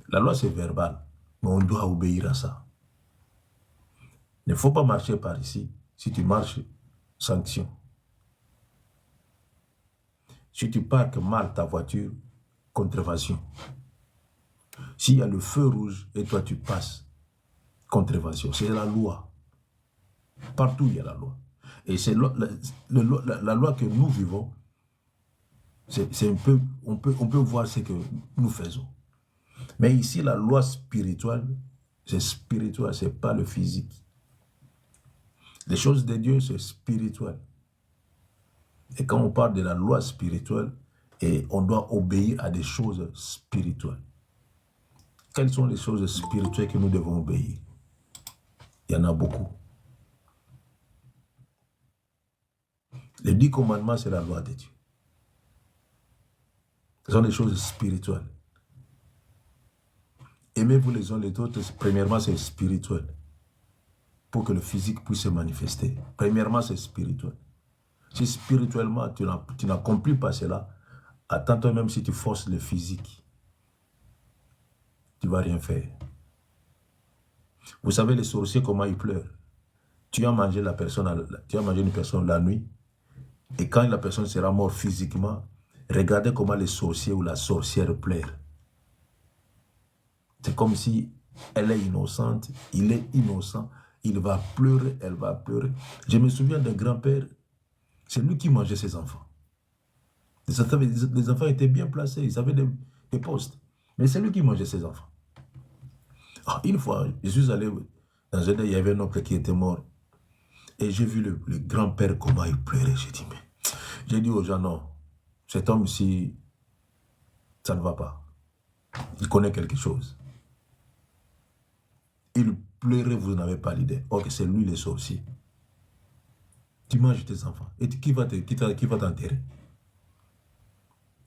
La loi c'est verbal, mais on doit obéir à ça. Il ne faut pas marcher par ici. Si tu marches, sanction. Si tu parques mal ta voiture, contravention. S'il y a le feu rouge et toi tu passes, contravention, c'est la loi. Partout il y a la loi. Et c'est la loi que nous vivons, c'est un peu, on peut voir ce que nous faisons. Mais ici, la loi spirituelle, c'est spirituel, c'est pas le physique. Les choses de Dieu, c'est spirituel. Et quand on parle de la loi spirituelle, et on doit obéir à des choses spirituelles. Quelles sont les choses spirituelles que nous devons obéir? Il y en a beaucoup. Les 10 commandements, c'est la loi de Dieu. Ce sont des choses spirituelles. Aimez-vous les uns les autres, premièrement, c'est spirituel. Pour que le physique puisse se manifester. Premièrement, c'est spirituel. Si spirituellement, tu n'accomplis pas cela, attends-toi même si tu forces le physique. Tu ne vas rien faire. Vous savez, les sorciers, comment ils pleurent. Tu as mangé une personne la nuit, et quand la personne sera morte physiquement, regardez comment les sorciers ou la sorcière pleurent. C'est comme si elle est innocente, il est innocent, il va pleurer, elle va pleurer. Je me souviens d'un grand-père, c'est lui qui mangeait ses enfants. Les enfants étaient bien placés, ils avaient des postes, mais c'est lui qui mangeait ses enfants. Une fois, je suis allé dans un, il y avait un oncle qui était mort, et j'ai vu le grand-père comment il pleurait. J'ai dit aux gens, non, cet homme-ci, ça ne va pas. Il connaît quelque chose. Il pleurait, vous n'avez pas l'idée. Ok, c'est lui le sorcier. Tu manges tes enfants. Et qui va t'enterrer?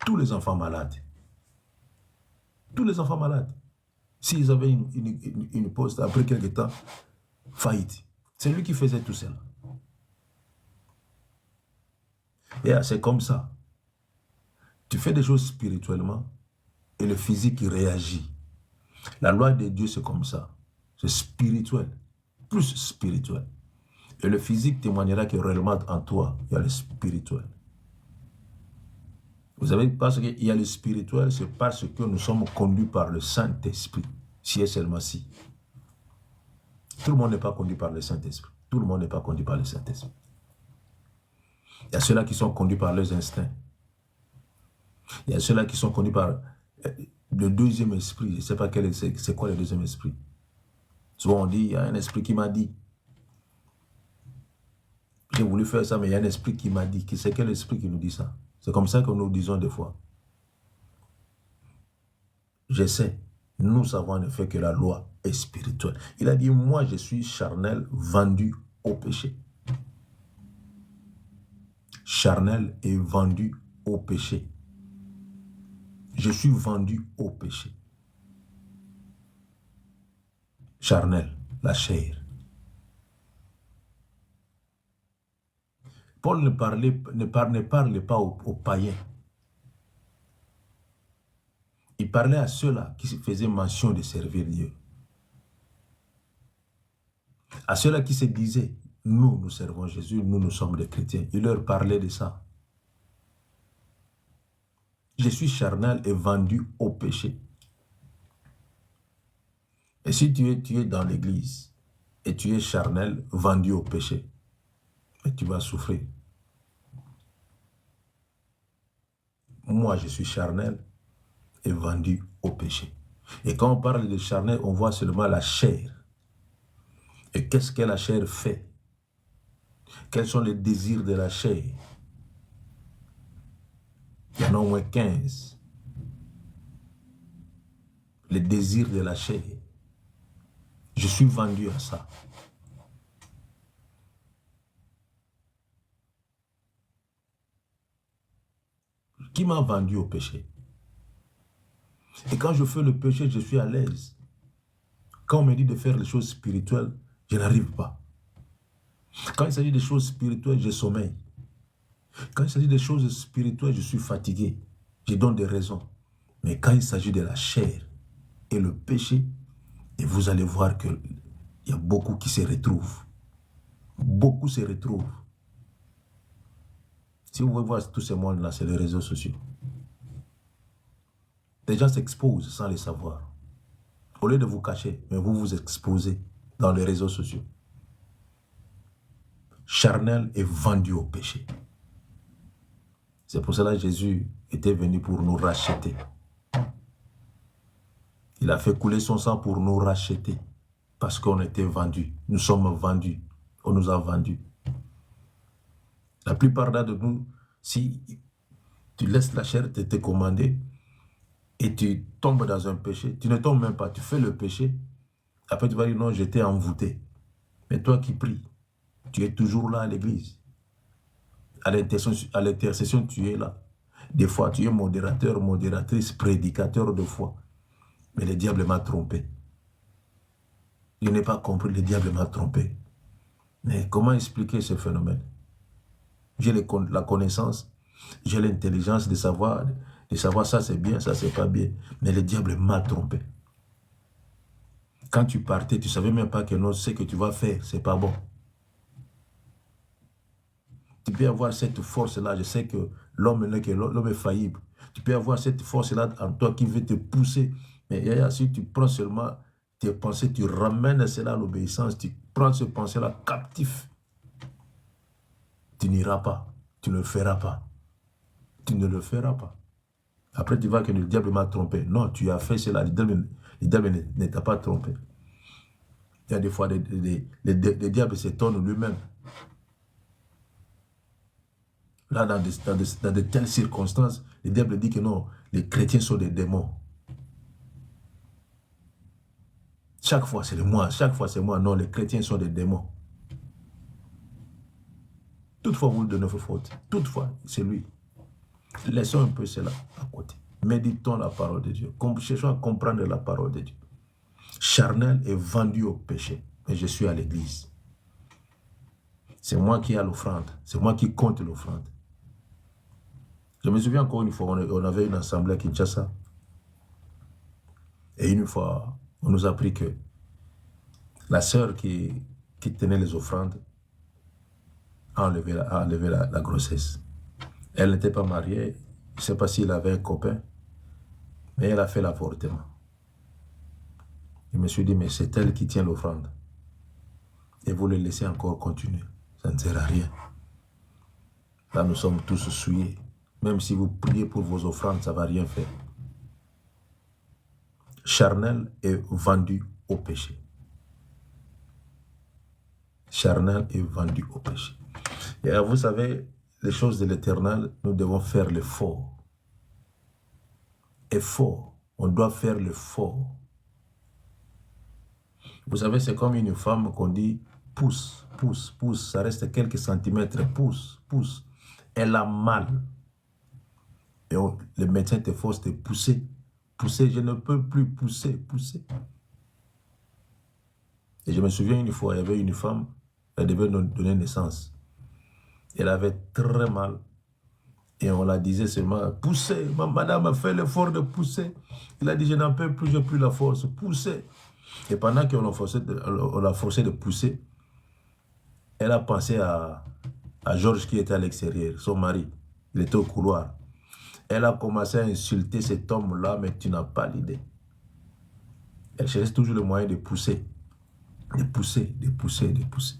Tous les enfants malades. Tous les enfants malades. S'ils avaient une poste, après quelques temps, faillite. C'est lui qui faisait tout cela. Et c'est comme ça. Tu fais des choses spirituellement et le physique il réagit. La loi de Dieu, c'est comme ça. C'est spirituel, plus spirituel. Et le physique témoignera que réellement en toi, il y a le spirituel. Vous savez, parce qu'il y a le spirituel, c'est parce que nous sommes conduits par le Saint-Esprit. Si et seulement si. Tout le monde n'est pas conduit par le Saint-Esprit. Tout le monde n'est pas conduit par le Saint-Esprit. Il y a ceux-là qui sont conduits par leurs instincts. Il y a ceux-là qui sont conduits par le deuxième esprit. Je ne sais pas c'est quoi le deuxième esprit. Souvent on dit, il y a un esprit qui m'a dit. J'ai voulu faire ça, mais il y a un esprit qui m'a dit. C'est quel esprit qui nous dit ça? C'est comme ça que nous disons des fois. Je sais, nous savons en effet que la loi est spirituelle. Il a dit, moi je suis charnel, vendu au péché. Charnel et vendu au péché. Je suis vendu au péché. Charnel, la chair. Paul ne parlait pas aux païens. Il parlait à ceux-là qui faisaient mention de servir Dieu. À ceux-là qui se disaient, nous servons Jésus, nous sommes des chrétiens. Il leur parlait de ça. Je suis charnel et vendu au péché. Et si tu es dans l'église et tu es charnel, vendu au péché, tu vas souffrir. Moi, je suis charnel et vendu au péché. Et quand on parle de charnel, on voit seulement la chair. Et qu'est-ce que la chair fait? Quels sont les désirs de la chair? Il y en a au moins 15. Les désirs de la chair. Je suis vendu à ça. Qui m'a vendu au péché? Et quand je fais le péché, je suis à l'aise. Quand on me dit de faire les choses spirituelles, je n'arrive pas. Quand il s'agit des choses spirituelles, je sommeille. Quand il s'agit des choses spirituelles, je suis fatigué. Je donne des raisons. Mais quand il s'agit de la chair et le péché, et vous allez voir qu'il y a beaucoup qui se retrouvent. Beaucoup se retrouvent. Si vous voulez voir tous ces mondes-là, c'est les réseaux sociaux. Les gens s'exposent sans les savoir. Au lieu de vous cacher, mais vous vous exposez dans les réseaux sociaux. Charnel est vendu au péché. C'est pour cela que Jésus était venu pour nous racheter. Il a fait couler son sang pour nous racheter. Parce qu'on était vendus. Nous sommes vendus. On nous a vendus. La plupart d'entre nous, si tu laisses la chair te commander et tu tombes dans un péché, tu ne tombes même pas, tu fais le péché. Après tu vas dire non, j'étais envoûté. Mais toi qui pries, tu es toujours là à l'église. À l'intercession, tu es là. Des fois, tu es modérateur, modératrice, prédicateur de foi. Mais le diable m'a trompé. Je n'ai pas compris, le diable m'a trompé. Mais comment expliquer ce phénomène? J'ai la connaissance, j'ai l'intelligence de savoir ça c'est bien, ça c'est pas bien. Mais le diable m'a trompé. Quand tu partais, tu ne savais même pas que non, ce que tu vas faire, c'est pas bon. Tu peux avoir cette force-là, je sais que l'homme est faillible. Tu peux avoir cette force-là en toi qui veut te pousser. Mais si tu prends seulement tes pensées, tu ramènes cela à l'obéissance, tu prends ce pensée-là captif, tu n'iras pas, tu ne le feras pas. Tu ne le feras pas. Après, tu vas que le diable m'a trompé. Non, tu as fait cela, le diable ne t'a pas trompé. Il y a des fois, le diable s'étonne lui-même. Là, dans de telles circonstances, le diable dit que non, les chrétiens sont des démons. Chaque fois, c'est moi. Chaque fois, c'est moi. Non, les chrétiens sont des démons. Toutefois, vous de notre faute. Toutefois, c'est lui. Laissons un peu cela à côté. Méditons la parole de Dieu. Cherchons à comprendre la parole de Dieu. Charnel est vendu au péché. Mais je suis à l'église. C'est moi qui ai l'offrande. C'est moi qui compte l'offrande. Je me souviens encore une fois, on avait une assemblée à Kinshasa. Et une fois, on nous a appris que la sœur qui tenait les offrandes a enlevé la grossesse. Elle n'était pas mariée, je ne sais pas s'il avait un copain, mais elle a fait l'avortement. Je me suis dit, mais c'est elle qui tient l'offrande. Et vous le laissez encore continuer. Ça ne sert à rien. Là, nous sommes tous souillés. Même si vous priez pour vos offrandes, ça ne va rien faire. Charnel est vendu au péché. Charnel est vendu au péché. Et alors, vous savez, les choses de l'éternel, nous devons faire l'effort. Effort. On doit faire l'effort. Vous savez, c'est comme une femme qu'on dit pousse, pousse, pousse. Ça reste quelques centimètres. Pousse, pousse. Elle a mal. Et le médecin te force de pousser. Pousser, je ne peux plus pousser, pousser. Et je me souviens une fois, il y avait une femme, elle devait nous donner naissance. Elle avait très mal. Et on la disait seulement, poussez, madame a fait l'effort de pousser. Il a dit, je n'en peux plus, je n'ai plus la force, poussez. Et pendant qu'on l'a forcé de pousser, elle a pensé à Georges qui était à l'extérieur, son mari. Il était au couloir. Elle a commencé à insulter cet homme-là, mais tu n'as pas l'idée. Elle cherche toujours le moyen de pousser. De pousser, de pousser, de pousser.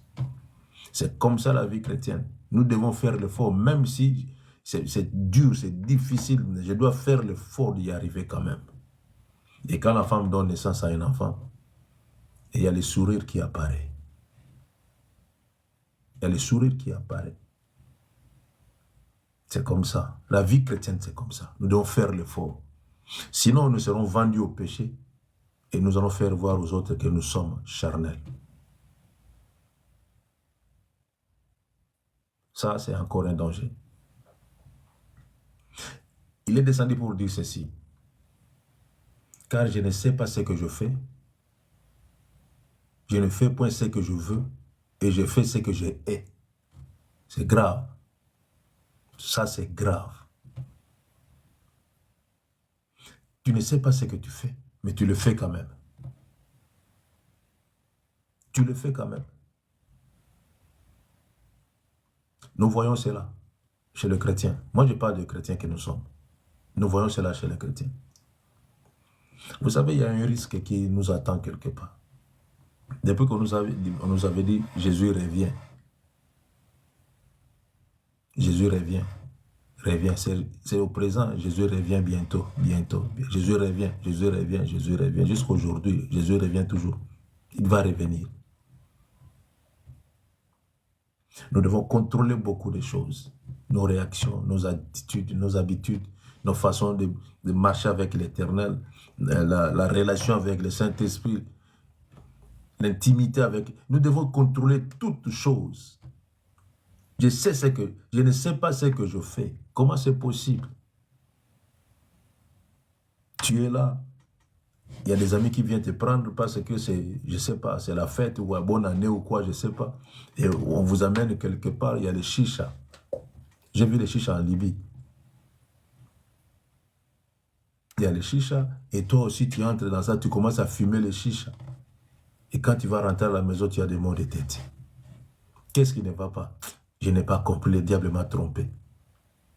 C'est comme ça la vie chrétienne. Nous devons faire l'effort, même si c'est dur, c'est difficile. Je dois faire l'effort d'y arriver quand même. Et quand la femme donne naissance à un enfant, il y a le sourire qui apparaît. Il y a le sourire qui apparaît. C'est comme ça. La vie chrétienne, c'est comme ça. Nous devons faire l'effort. Sinon, nous serons vendus au péché et nous allons faire voir aux autres que nous sommes charnels. Ça, c'est encore un danger. Il est descendu pour dire ceci. Car je ne sais pas ce que je fais. Je ne fais point ce que je veux et je fais ce que je hais. C'est grave. Ça, c'est grave. Tu ne sais pas ce que tu fais, mais tu le fais quand même. Tu le fais quand même. Nous voyons cela chez le chrétien. Moi, je parle de chrétiens que nous sommes. Nous voyons cela chez les chrétiens. Vous savez, il y a un risque qui nous attend quelque part. Depuis qu'on nous avait dit, Jésus revient. Jésus revient. C'est au présent, Jésus revient bientôt. Jésus revient. Jusqu'à aujourd'hui, Jésus revient toujours. Il va revenir. Nous devons contrôler beaucoup de choses. Nos réactions, nos attitudes, nos habitudes, nos façons de marcher avec l'Éternel, la relation avec le Saint-Esprit, l'intimité avec... Nous devons contrôler toutes choses. Je ne sais pas ce que je fais. Comment c'est possible? Tu es là. Il y a des amis qui viennent te prendre parce que c'est, je ne sais pas, c'est la fête ou la bonne année ou quoi, je ne sais pas. Et on vous amène quelque part, il y a les chichas. J'ai vu les chichas en Libye. Il y a les chichas et toi aussi tu entres dans ça, tu commences à fumer les chichas. Et quand tu vas rentrer à la maison, tu as des maux de tête. Qu'est-ce qui ne va pas? Je n'ai pas compris, le diable m'a trompé.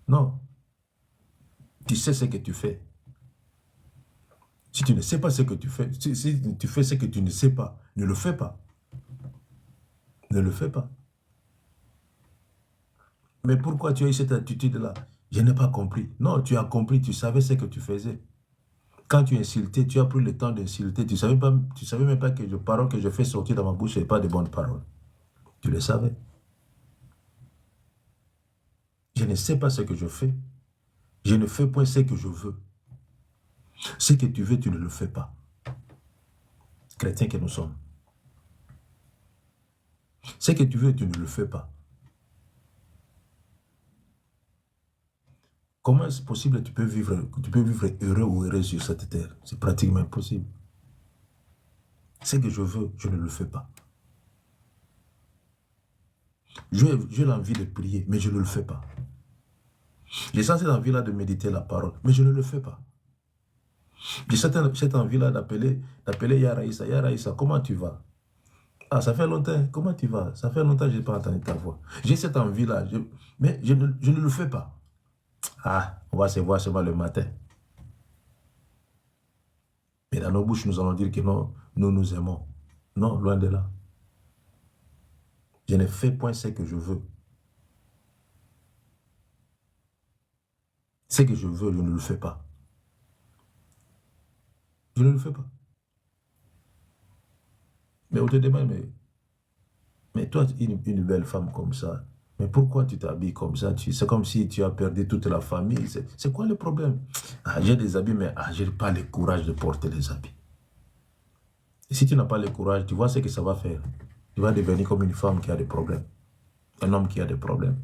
Non. Tu sais ce que tu fais. Si tu ne sais pas ce que tu fais, si tu fais ce que tu ne sais pas, ne le fais pas. Ne le fais pas. Mais pourquoi tu as eu cette attitude-là? Je n'ai pas compris. Non, tu as compris, tu savais ce que tu faisais. Quand tu insultais, tu as pris le temps d'insulter. Tu ne savais même pas que les paroles que je fais sortir dans ma bouche, ce n'est pas de bonnes paroles. Tu le savais. Je ne sais pas ce que je fais. Je ne fais point ce que je veux. Ce que tu veux, tu ne le fais pas. Chrétiens que nous sommes. Ce que tu veux, tu ne le fais pas. Comment est-ce possible que tu peux vivre heureux ou heureux sur cette terre? C'est pratiquement impossible. Ce que je veux, je ne le fais pas. J'ai l'envie de prier, mais je ne le fais pas. J'ai cette envie-là de méditer la parole, mais je ne le fais pas. J'ai cette envie-là d'appeler Yaraïsa. Yaraïsa, comment tu vas? Ah, ça fait longtemps. Comment tu vas? Ça fait longtemps que je n'ai pas entendu ta voix. J'ai cette envie-là, mais je ne le fais pas. Ah, on va se voir seulement le matin. Mais dans nos bouches, nous allons dire que non, nous nous aimons. Non, loin de là. Je ne fais point ce que je veux. Ce que je veux, je ne le fais pas. Je ne le fais pas. Mais on te demande, mais toi, une belle femme comme ça, mais pourquoi tu t'habilles comme ça? C'est comme si tu as perdu toute la famille. C'est quoi le problème? Ah, j'ai des habits, mais je n'ai pas le courage de porter les habits. Et si tu n'as pas le courage, tu vois ce que ça va faire. Tu vas devenir comme une femme qui a des problèmes. Un homme qui a des problèmes.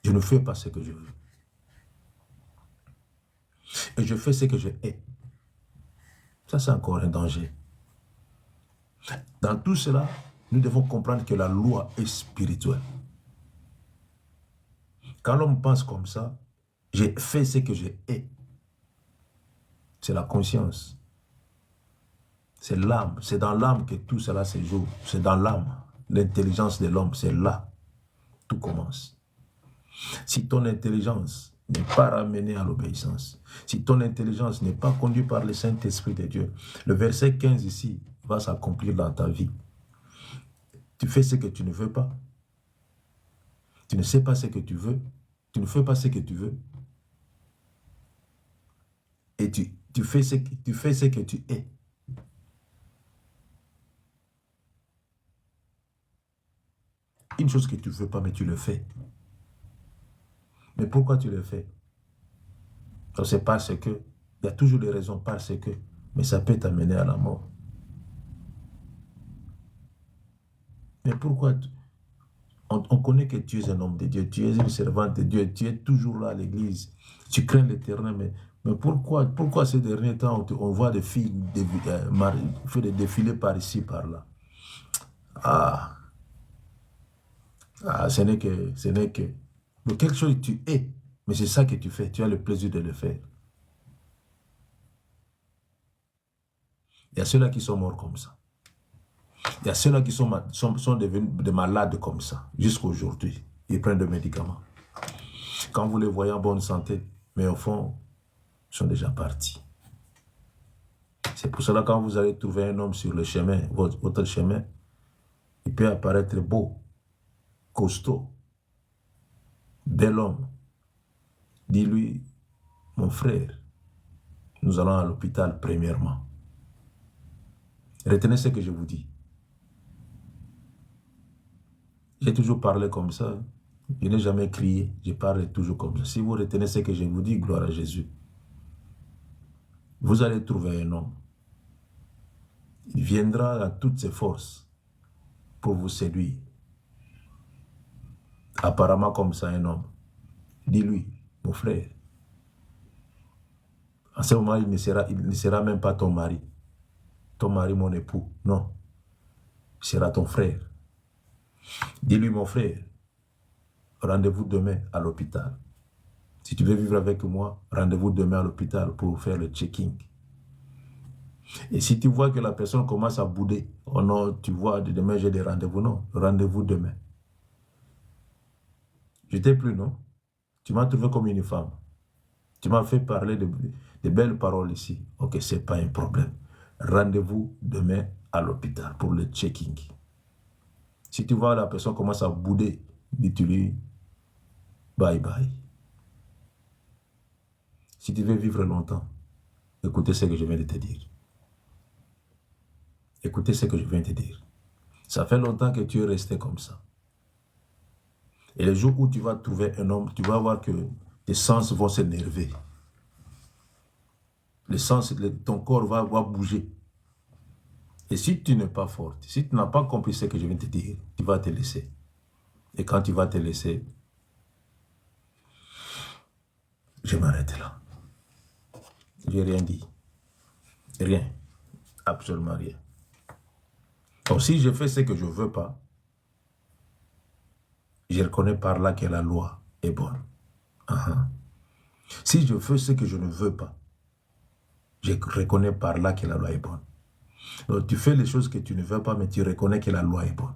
Je ne fais pas ce que je veux. Et je fais ce que je hais. Ça, c'est encore un danger. Dans tout cela, nous devons comprendre que la loi est spirituelle. Quand l'homme pense comme ça, j'ai fait ce que je hais. C'est la conscience. C'est l'âme. C'est dans l'âme que tout cela se joue. C'est dans l'âme. L'intelligence de l'homme, c'est là. Tout commence. Si ton intelligence n'est pas ramenée à l'obéissance, si ton intelligence n'est pas conduite par le Saint-Esprit de Dieu, le verset 15 ici va s'accomplir dans ta vie. Tu fais ce que tu ne veux pas. Tu ne sais pas ce que tu veux. Tu ne fais pas ce que tu veux. Et tu fais ce que tu es. Une chose que tu ne veux pas, mais tu le fais. Mais pourquoi tu le fais? C'est parce que, il y a toujours des raisons parce que, mais ça peut t'amener à la mort. Mais pourquoi? On connaît que tu es un homme de Dieu, tu es une servante de Dieu, tu es toujours là à l'église, tu crains l'Éternel, mais pourquoi ces derniers temps on voit des filles faire des défilés par ici, par là? Ce n'est que de quelque chose que tu es, mais c'est ça que tu fais, tu as le plaisir de le faire. Il y a ceux-là qui sont morts comme ça. Il y a ceux-là qui sont devenus des malades comme ça, jusqu'à aujourd'hui. Ils prennent des médicaments. Quand vous les voyez en bonne santé, mais au fond, sont déjà partis. C'est pour cela que quand vous allez trouver un homme sur le chemin, votre chemin, il peut apparaître beau, costaud, bel homme. Dis-lui, mon frère, nous allons à l'hôpital premièrement. Retenez ce que je vous dis. J'ai toujours parlé comme ça. Je n'ai jamais crié. Je parle toujours comme ça. Si vous retenez ce que je vous dis, gloire à Jésus. Vous allez trouver un homme. Il viendra à toutes ses forces pour vous séduire. Apparemment comme ça, un homme. Dis-lui, mon frère. En ce moment, il ne sera même pas ton mari. Ton mari, mon époux. Non. Il sera ton frère. Dis-lui, mon frère, rendez-vous demain à l'hôpital. Si tu veux vivre avec moi, rendez-vous demain à l'hôpital pour faire le checking. Et si tu vois que la personne commence à bouder, oh non, tu vois, demain j'ai des rendez-vous, non, rendez-vous demain. Je t'ai plu, non? Tu m'as trouvé comme une femme. Tu m'as fait parler de belles paroles ici. Ok, ce n'est pas un problème. Rendez-vous demain à l'hôpital pour le checking. Si tu vois la personne commence à bouder, dis-lui bye bye. Si tu veux vivre longtemps, écoutez ce que je viens de te dire. Écoutez ce que je viens de te dire. Ça fait longtemps que tu es resté comme ça. Et le jour où tu vas trouver un homme, tu vas voir que tes sens vont s'énerver. Ton corps va bouger. Et si tu n'es pas forte, si tu n'as pas compris ce que je viens de te dire, tu vas te laisser. Et quand tu vas te laisser, je m'arrête là. Je n'ai rien dit. Rien. Absolument rien. Donc si je fais ce que je ne veux pas, je reconnais par là que la loi est bonne. Si je fais ce que je ne veux pas, je reconnais par là que la loi est bonne. Donc tu fais les choses que tu ne veux pas, mais tu reconnais que la loi est bonne.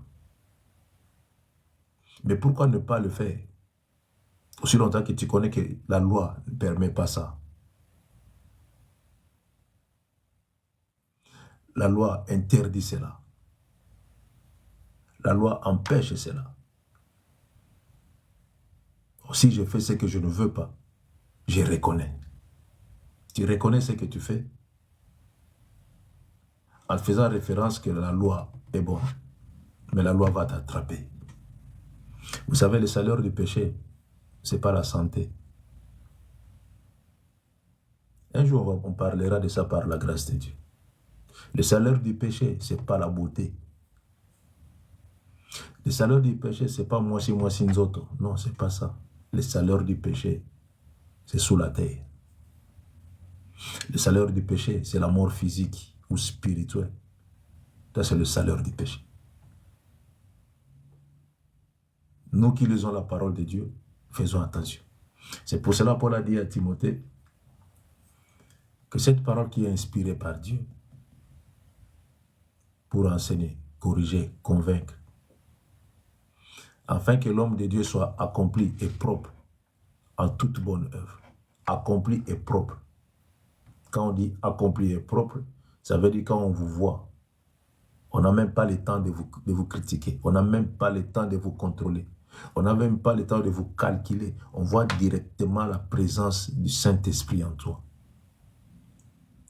Mais pourquoi ne pas le faire? Aussi longtemps que tu connais que la loi ne permet pas ça. La loi interdit cela. La loi empêche cela. Si je fais ce que je ne veux pas, je reconnais. Tu reconnais ce que tu fais en faisant référence que la loi est bonne. Mais la loi va t'attraper. Vous savez, le salaire du péché, ce n'est pas la santé. Un jour, on parlera de ça par la grâce de Dieu. Le salaire du péché, ce n'est pas la beauté. Le salaire du péché, ce n'est pas moi si nzoto. Non, ce n'est pas ça. Le salaire du péché, c'est sous la terre. Le salaire du péché, c'est la mort physique ou spirituelle. Ça, c'est le salaire du péché. Nous qui lisons la parole de Dieu, faisons attention. C'est pour cela que Paul a dit à Timothée que cette parole qui est inspirée par Dieu pour enseigner, corriger, convaincre, afin que l'homme de Dieu soit accompli et propre en toute bonne œuvre. Accompli et propre. Quand on dit accompli et propre, ça veut dire quand on vous voit, on n'a même pas le temps de vous critiquer. On n'a même pas le temps de vous contrôler. On n'a même pas le temps de vous calculer. On voit directement la présence du Saint-Esprit en toi.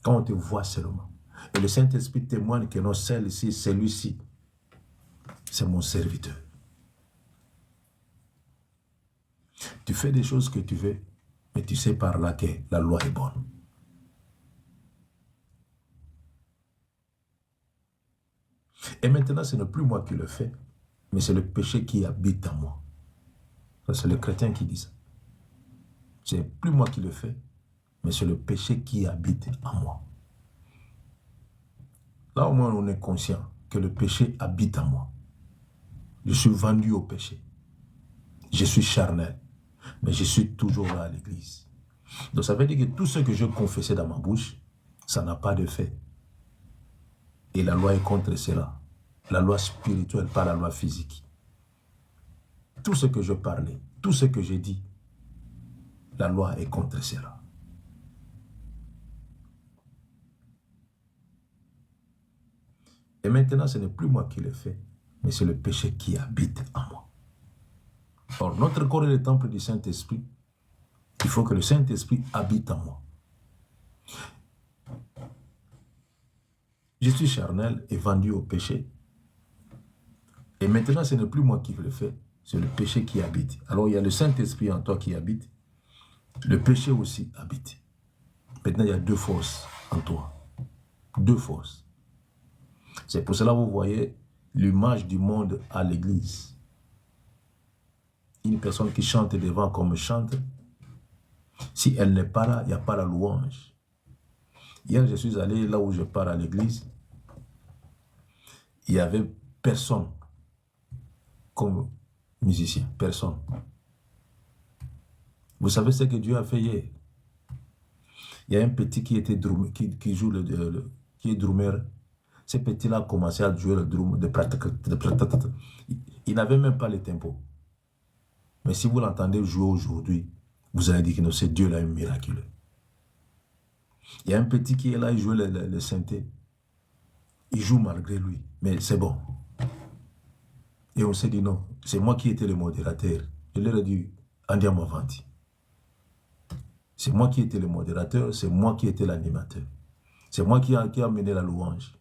Quand on te voit seulement. Et le Saint-Esprit témoigne que non, celui-ci, c'est mon serviteur. Tu fais des choses que tu veux, mais tu sais par là que la loi est bonne. Et maintenant, ce n'est plus moi qui le fais, mais c'est le péché qui habite en moi. C'est le chrétien qui dit ça. Ce n'est plus moi qui le fais, mais c'est le péché qui habite en moi. Là, au moins, on est conscient que le péché habite en moi. Je suis vendu au péché. Je suis charnel, mais je suis toujours là à l'église. Donc, ça veut dire que tout ce que je confessais dans ma bouche, ça n'a pas de fait. Et la loi est contre cela. La loi spirituelle, pas la loi physique. Tout ce que je parlais, tout ce que j'ai dit, la loi est contre cela. Et maintenant, ce n'est plus moi qui le fais, mais c'est le péché qui habite en moi. Or, notre corps est le temple du Saint-Esprit. Il faut que le Saint-Esprit habite en moi. Je suis charnel et vendu au péché. Et maintenant, ce n'est plus moi qui le fais, c'est le péché qui habite. Alors, il y a le Saint-Esprit en toi qui habite. Le péché aussi habite. Maintenant, il y a deux forces en toi. Deux forces. C'est pour cela que vous voyez l'image du monde à l'église. Une personne qui chante devant comme chante, si elle n'est pas là, il n'y a pas la louange. Hier, je suis allé là où je pars à l'église. Il n'y avait personne comme musicien. Personne. Vous savez ce que Dieu a fait hier? Il y a un petit qui était drum, qui joue qui est drummer. Ce petit-là a commencé à jouer le drum il n'avait même pas le tempo. Mais si vous l'entendez jouer aujourd'hui, vous allez dire que ce Dieu-là est miraculeux. Il y a un petit qui est là, il joue le synthé. Il joue malgré lui, mais c'est bon. Et on s'est dit non, c'est moi qui étais le modérateur. Je leur ai dit, andiamo avanti. C'est moi qui étais le modérateur, c'est moi qui étais l'animateur. C'est moi qui a mené la louange.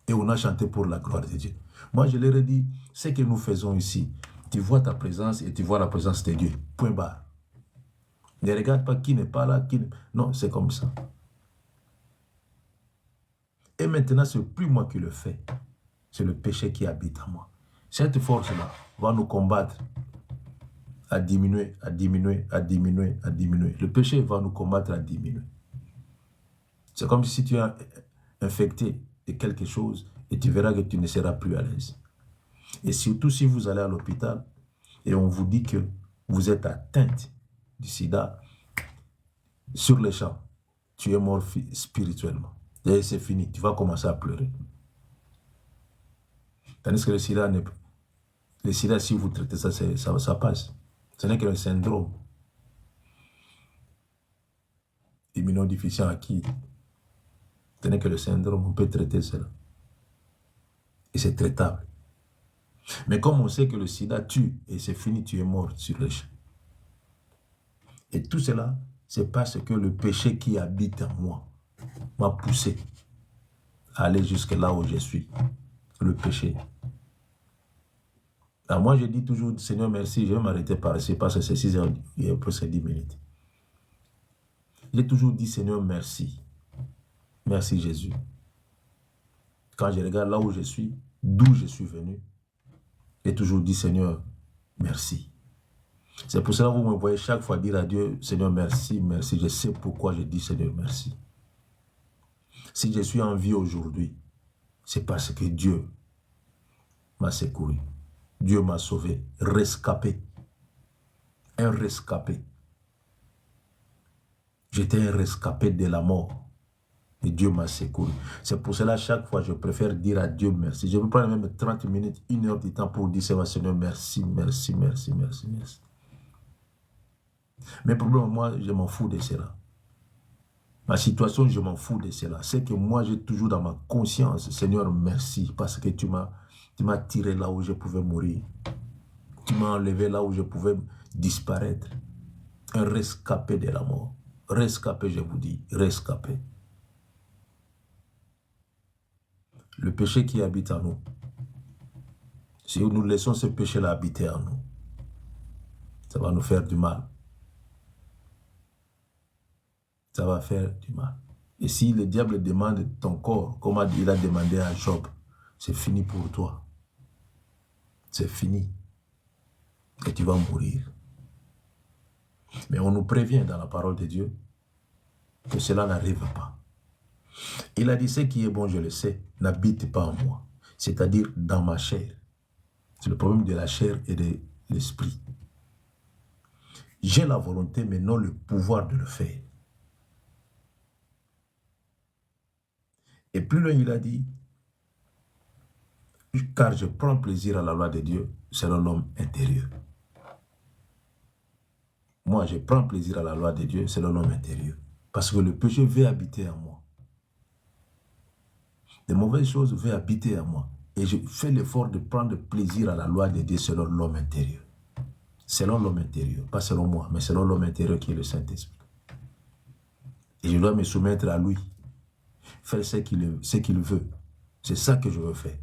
Et on a chanté pour la gloire de Dieu. Moi, je leur ai dit, ce que nous faisons ici, tu vois ta présence et tu vois la présence de Dieu. Point barre. Ne regarde pas qui n'est pas là. Non, c'est comme ça. Et maintenant, ce n'est plus moi qui le fais. C'est le péché qui habite en moi. Cette force-là va nous combattre à diminuer, à diminuer, à diminuer, à diminuer. Le péché va nous combattre à diminuer. C'est comme si tu es infecté de quelque chose et tu verras que tu ne seras plus à l'aise. Et surtout si vous allez à l'hôpital et on vous dit que vous êtes atteinte du sida, sur les champs, tu es mort spirituellement. Et c'est fini, tu vas commencer à pleurer. Tandis que le sida, si vous traitez ça, ça passe. Ce n'est qu'un syndrome immunodéficient acquis. Ce n'est que le syndrome, on peut traiter cela. Et c'est traitable. Mais comme on sait que le sida tue, et c'est fini, tu es mort sur le champ. Et tout cela, c'est parce que le péché qui habite en moi m'a poussé à aller jusque là où je suis. Le péché. Alors moi, je dis toujours, Seigneur, merci, je vais m'arrêter par ici, parce que c'est 6 heures, il y a presque 10 minutes. J'ai toujours dit, Seigneur, merci. Merci, Jésus. Quand je regarde là où je suis, d'où je suis venu, j'ai toujours dit, Seigneur, merci. C'est pour cela que vous me voyez chaque fois dire à Dieu, Seigneur, merci, merci. Je sais pourquoi je dis, Seigneur, merci. Si je suis en vie aujourd'hui, c'est parce que Dieu m'a secouru. Dieu m'a sauvé, rescapé. Un rescapé. J'étais un rescapé de la mort. Et Dieu m'a secouru. C'est pour cela, chaque fois, je préfère dire à Dieu merci. Je peux prendre même 30 minutes, 1 heure de temps pour dire, Seigneur, merci, merci, merci, merci, merci. Mais problème, moi, je m'en fous de cela. Ma situation, je m'en fous de cela. C'est que moi, j'ai toujours dans ma conscience, Seigneur, merci, parce que tu m'as tiré là où je pouvais mourir. Tu m'as enlevé là où je pouvais disparaître. Un rescapé de la mort. Rescapé, je vous dis, rescapé. Le péché qui habite en nous, si nous laissons ce péché-là habiter en nous, ça va nous faire du mal. Ça va faire du mal. Et si le diable demande ton corps, comme il a demandé à Job, c'est fini pour toi. C'est fini. Et tu vas mourir. Mais on nous prévient dans la parole de Dieu que cela n'arrive pas. Il a dit, ce qui est bon, je le sais, n'habite pas en moi. C'est-à-dire dans ma chair. C'est le problème de la chair et de l'esprit. J'ai la volonté, mais non le pouvoir de le faire. Et plus loin, il a dit, car je prends plaisir à la loi de Dieu selon l'homme intérieur. Moi, je prends plaisir à la loi de Dieu selon l'homme intérieur. Parce que le péché veut habiter en moi. De mauvaises choses veulent habiter à moi. Et je fais l'effort de prendre plaisir à la loi de Dieu selon l'homme intérieur. Selon l'homme intérieur. Pas selon moi, mais selon l'homme intérieur qui est le Saint-Esprit. Et je dois me soumettre à lui. Faire ce qu'il veut. C'est ça que je veux faire.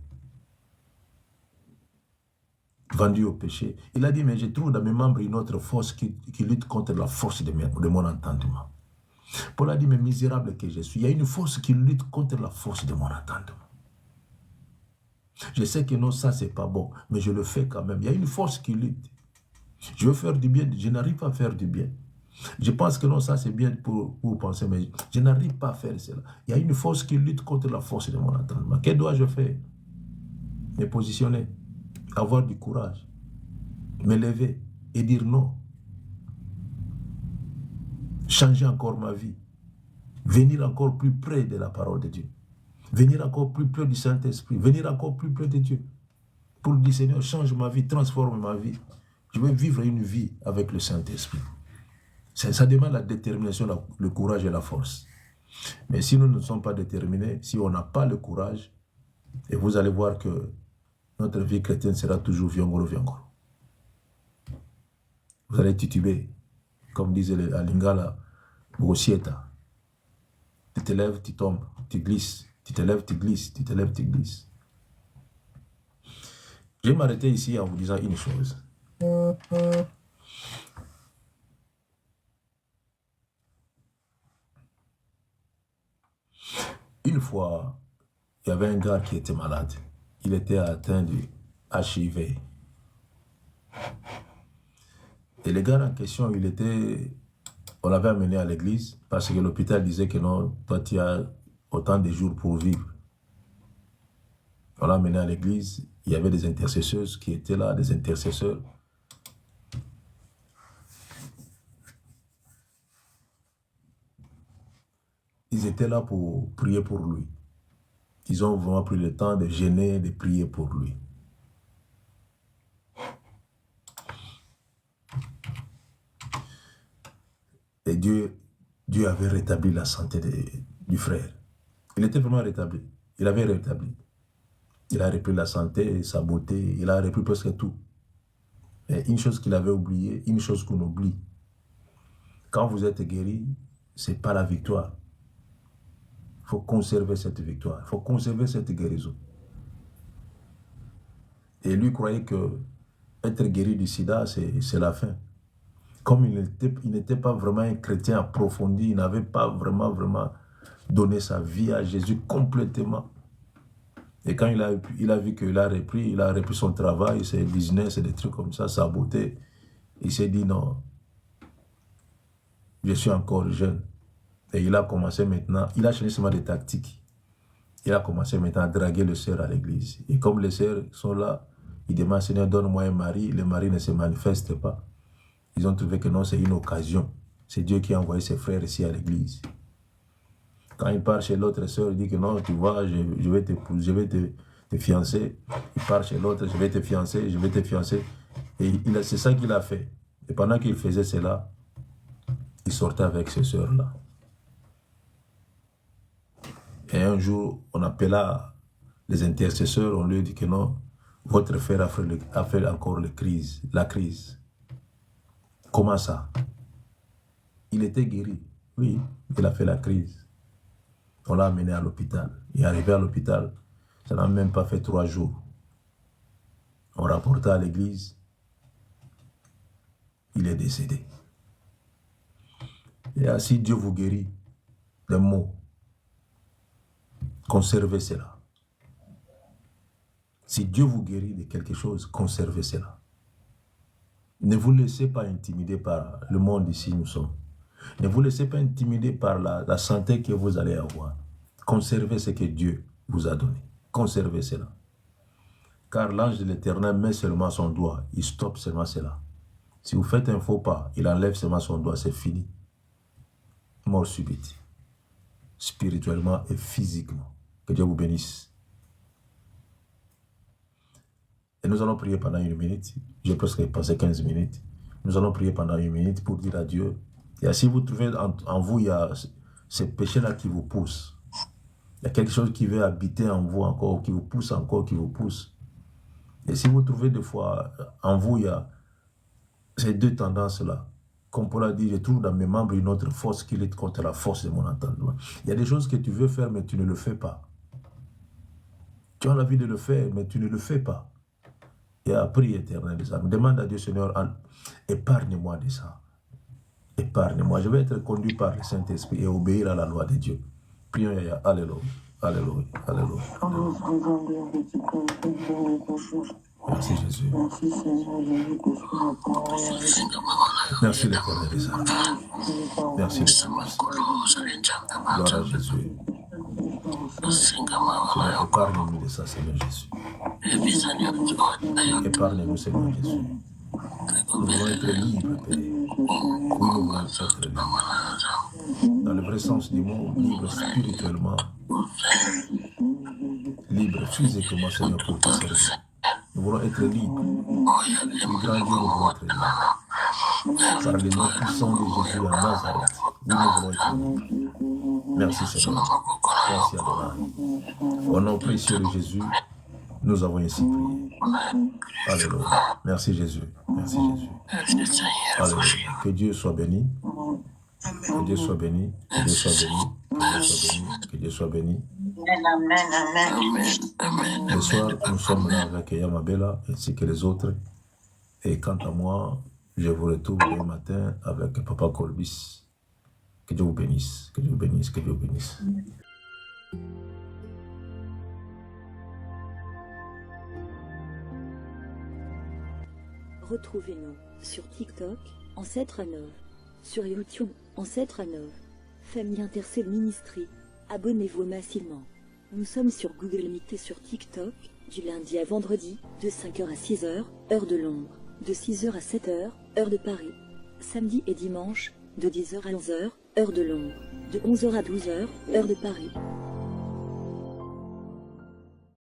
Vendu au péché. Il a dit, mais je trouve dans mes membres une autre force qui lutte contre la force de mon entendement. Paul a dit, mais misérable que je suis, il y a une force qui lutte contre la force de mon entendement. Je sais que non, ça c'est pas bon, mais je le fais quand même. Il y a une force qui lutte. Je veux faire du bien, je n'arrive pas à faire du bien. Je pense que non, ça c'est bien pour penser, mais je n'arrive pas à faire cela. Il y a une force qui lutte contre la force de mon entendement. Que dois-je faire? Me positionner, avoir du courage, me lever et dire non. Changer encore ma vie. Venir encore plus près de la parole de Dieu. Venir encore plus près du Saint-Esprit. Venir encore plus près de Dieu. Pour dire, Seigneur, change ma vie, transforme ma vie. Je veux vivre une vie avec le Saint-Esprit. Ça demande la détermination, le courage et la force. Mais si nous ne sommes pas déterminés, si on n'a pas le courage, et vous allez voir que notre vie chrétienne sera toujours viongolo, viongolo. Vous allez tituber, comme disait à Lingala, grossieta. Tu te lèves, tu tombes, tu glisses. Tu te lèves, tu glisses. Tu te lèves, tu glisses. Je vais m'arrêter ici en vous disant une chose. Une fois, il y avait un gars qui était malade. Il était atteint du HIV. Et le gars en question, on l'avait amené à l'église parce que l'hôpital disait que non, toi tu as autant de jours pour vivre. On l'a amené à l'église, il y avait des intercesseuses qui étaient là, des intercesseurs. Ils étaient là pour prier pour lui. Ils ont vraiment pris le temps de gêner, de prier pour lui. Et Dieu avait rétabli la santé du frère. Il était vraiment rétabli. Il avait rétabli. Il a repris la santé, sa beauté, il a repris presque tout. Et une chose qu'il avait oubliée, une chose qu'on oublie. Quand vous êtes guéri, ce n'est pas la victoire. Il faut conserver cette victoire. Il faut conserver cette guérison. Et lui croyait que être guéri du sida, c'est la fin. Comme il n'était pas vraiment un chrétien approfondi, il n'avait pas vraiment donné sa vie à Jésus complètement. Et quand il a vu qu'il a repris son travail, ses business et des trucs comme ça, sa beauté, il s'est dit non, je suis encore jeune. Et il a commencé maintenant, il a changé seulement des tactiques. Il a commencé maintenant à draguer les sœurs à l'église. Et comme les sœurs sont là, il demande, Seigneur, donne-moi un mari. Le mari ne se manifeste pas. Ils ont trouvé que non, c'est une occasion. C'est Dieu qui a envoyé ses frères ici à l'église. Quand il part chez l'autre sœur, il dit que non, tu vois, je vais te fiancer. Il part chez l'autre, je vais te fiancer. Et c'est ça qu'il a fait. Et pendant qu'il faisait cela, il sortait avec ces sœurs-là. Et un jour, on appela les intercesseurs, on lui dit que non, votre frère a fait encore la crise. Comment ça? Il était guéri. Oui, il a fait la crise. On l'a amené à l'hôpital. Il est arrivé à l'hôpital, ça n'a même pas fait 3 jours. On rapporta à l'église, il est décédé. Et si Dieu vous guérit d'un mot, conservez cela. Si Dieu vous guérit de quelque chose, conservez cela. Ne vous laissez pas intimider par le monde ici nous sommes. Ne vous laissez pas intimider par la santé que vous allez avoir. Conservez ce que Dieu vous a donné. Conservez cela. Car l'ange de l'Éternel met seulement son doigt. Il stoppe seulement cela. Si vous faites un faux pas, il enlève seulement son doigt. C'est fini. Mort subite. Spirituellement et physiquement. Que Dieu vous bénisse. Et nous allons prier pendant 1 minute. J'ai presque passé 15 minutes. Nous allons prier pendant 1 minute pour dire à Dieu. Et si vous trouvez en vous, il y a ces péchés-là qui vous poussent. Il y a quelque chose qui veut habiter en vous encore, qui vous pousse encore, qui vous pousse. Et si vous trouvez des fois, en vous, il y a ces deux tendances-là. Comme Paul a dit, je trouve dans mes membres une autre force qui lutte contre la force de mon entendement. Il y a des choses que tu veux faire, mais tu ne le fais pas. Tu as envie de le faire, mais tu ne le fais pas. Et prie éternel de ça. Demande à Dieu, Seigneur, épargne-moi de ça. Épargne-moi. Je vais être conduit par le Saint-Esprit et obéir à la loi de Dieu. Prions, Alléluia. Alléluia. Alléluia. Merci Jésus. Merci l'Éternel des armes. Merci l'Éternel. Gloire à Jésus. Seigneur, épargne-nous de ça, Seigneur Jésus. Épargne-nous, Seigneur Jésus. Nous voulons être libres, Père. Oui, nous voulons être libres. Dans le vrai sens du mot, libres spirituellement, libres physiquement, Seigneur, pour te servir. Nous voulons être libres. Le grand Dieu, nous voulons être libres. Par le nom puissant de Jésus à Nazareth, oui, nous voulons être libres. Merci Seigneur. Merci Adonai. Au nom précieux de Jésus, nous avons ainsi prié. Alléluia. Merci Jésus. Merci Jésus. Alléluia. Que Dieu soit béni. Que Dieu soit béni. Que Dieu soit béni. Que Dieu soit béni. Le soir, nous sommes là avec Yamabela ainsi que les autres. Et quant à moi, je vous retrouve le matin avec Papa Colbis. Que Dieu vous bénisse. Que Dieu vous bénisse. Que Dieu vous bénisse. Retrouvez-nous sur TikTok, Ancêtre à Nov, sur YouTube, Ancêtre à Nov, Famille Intercelle Ministry. Abonnez-vous massivement. Nous sommes sur Google Meet et sur TikTok, du lundi à vendredi, de 5h à 6h, heure de Londres, de 6h à 7h, heure de Paris. Samedi et dimanche, de 10h à 11h, heure de Londres, de 11h à 12h, heure de Paris.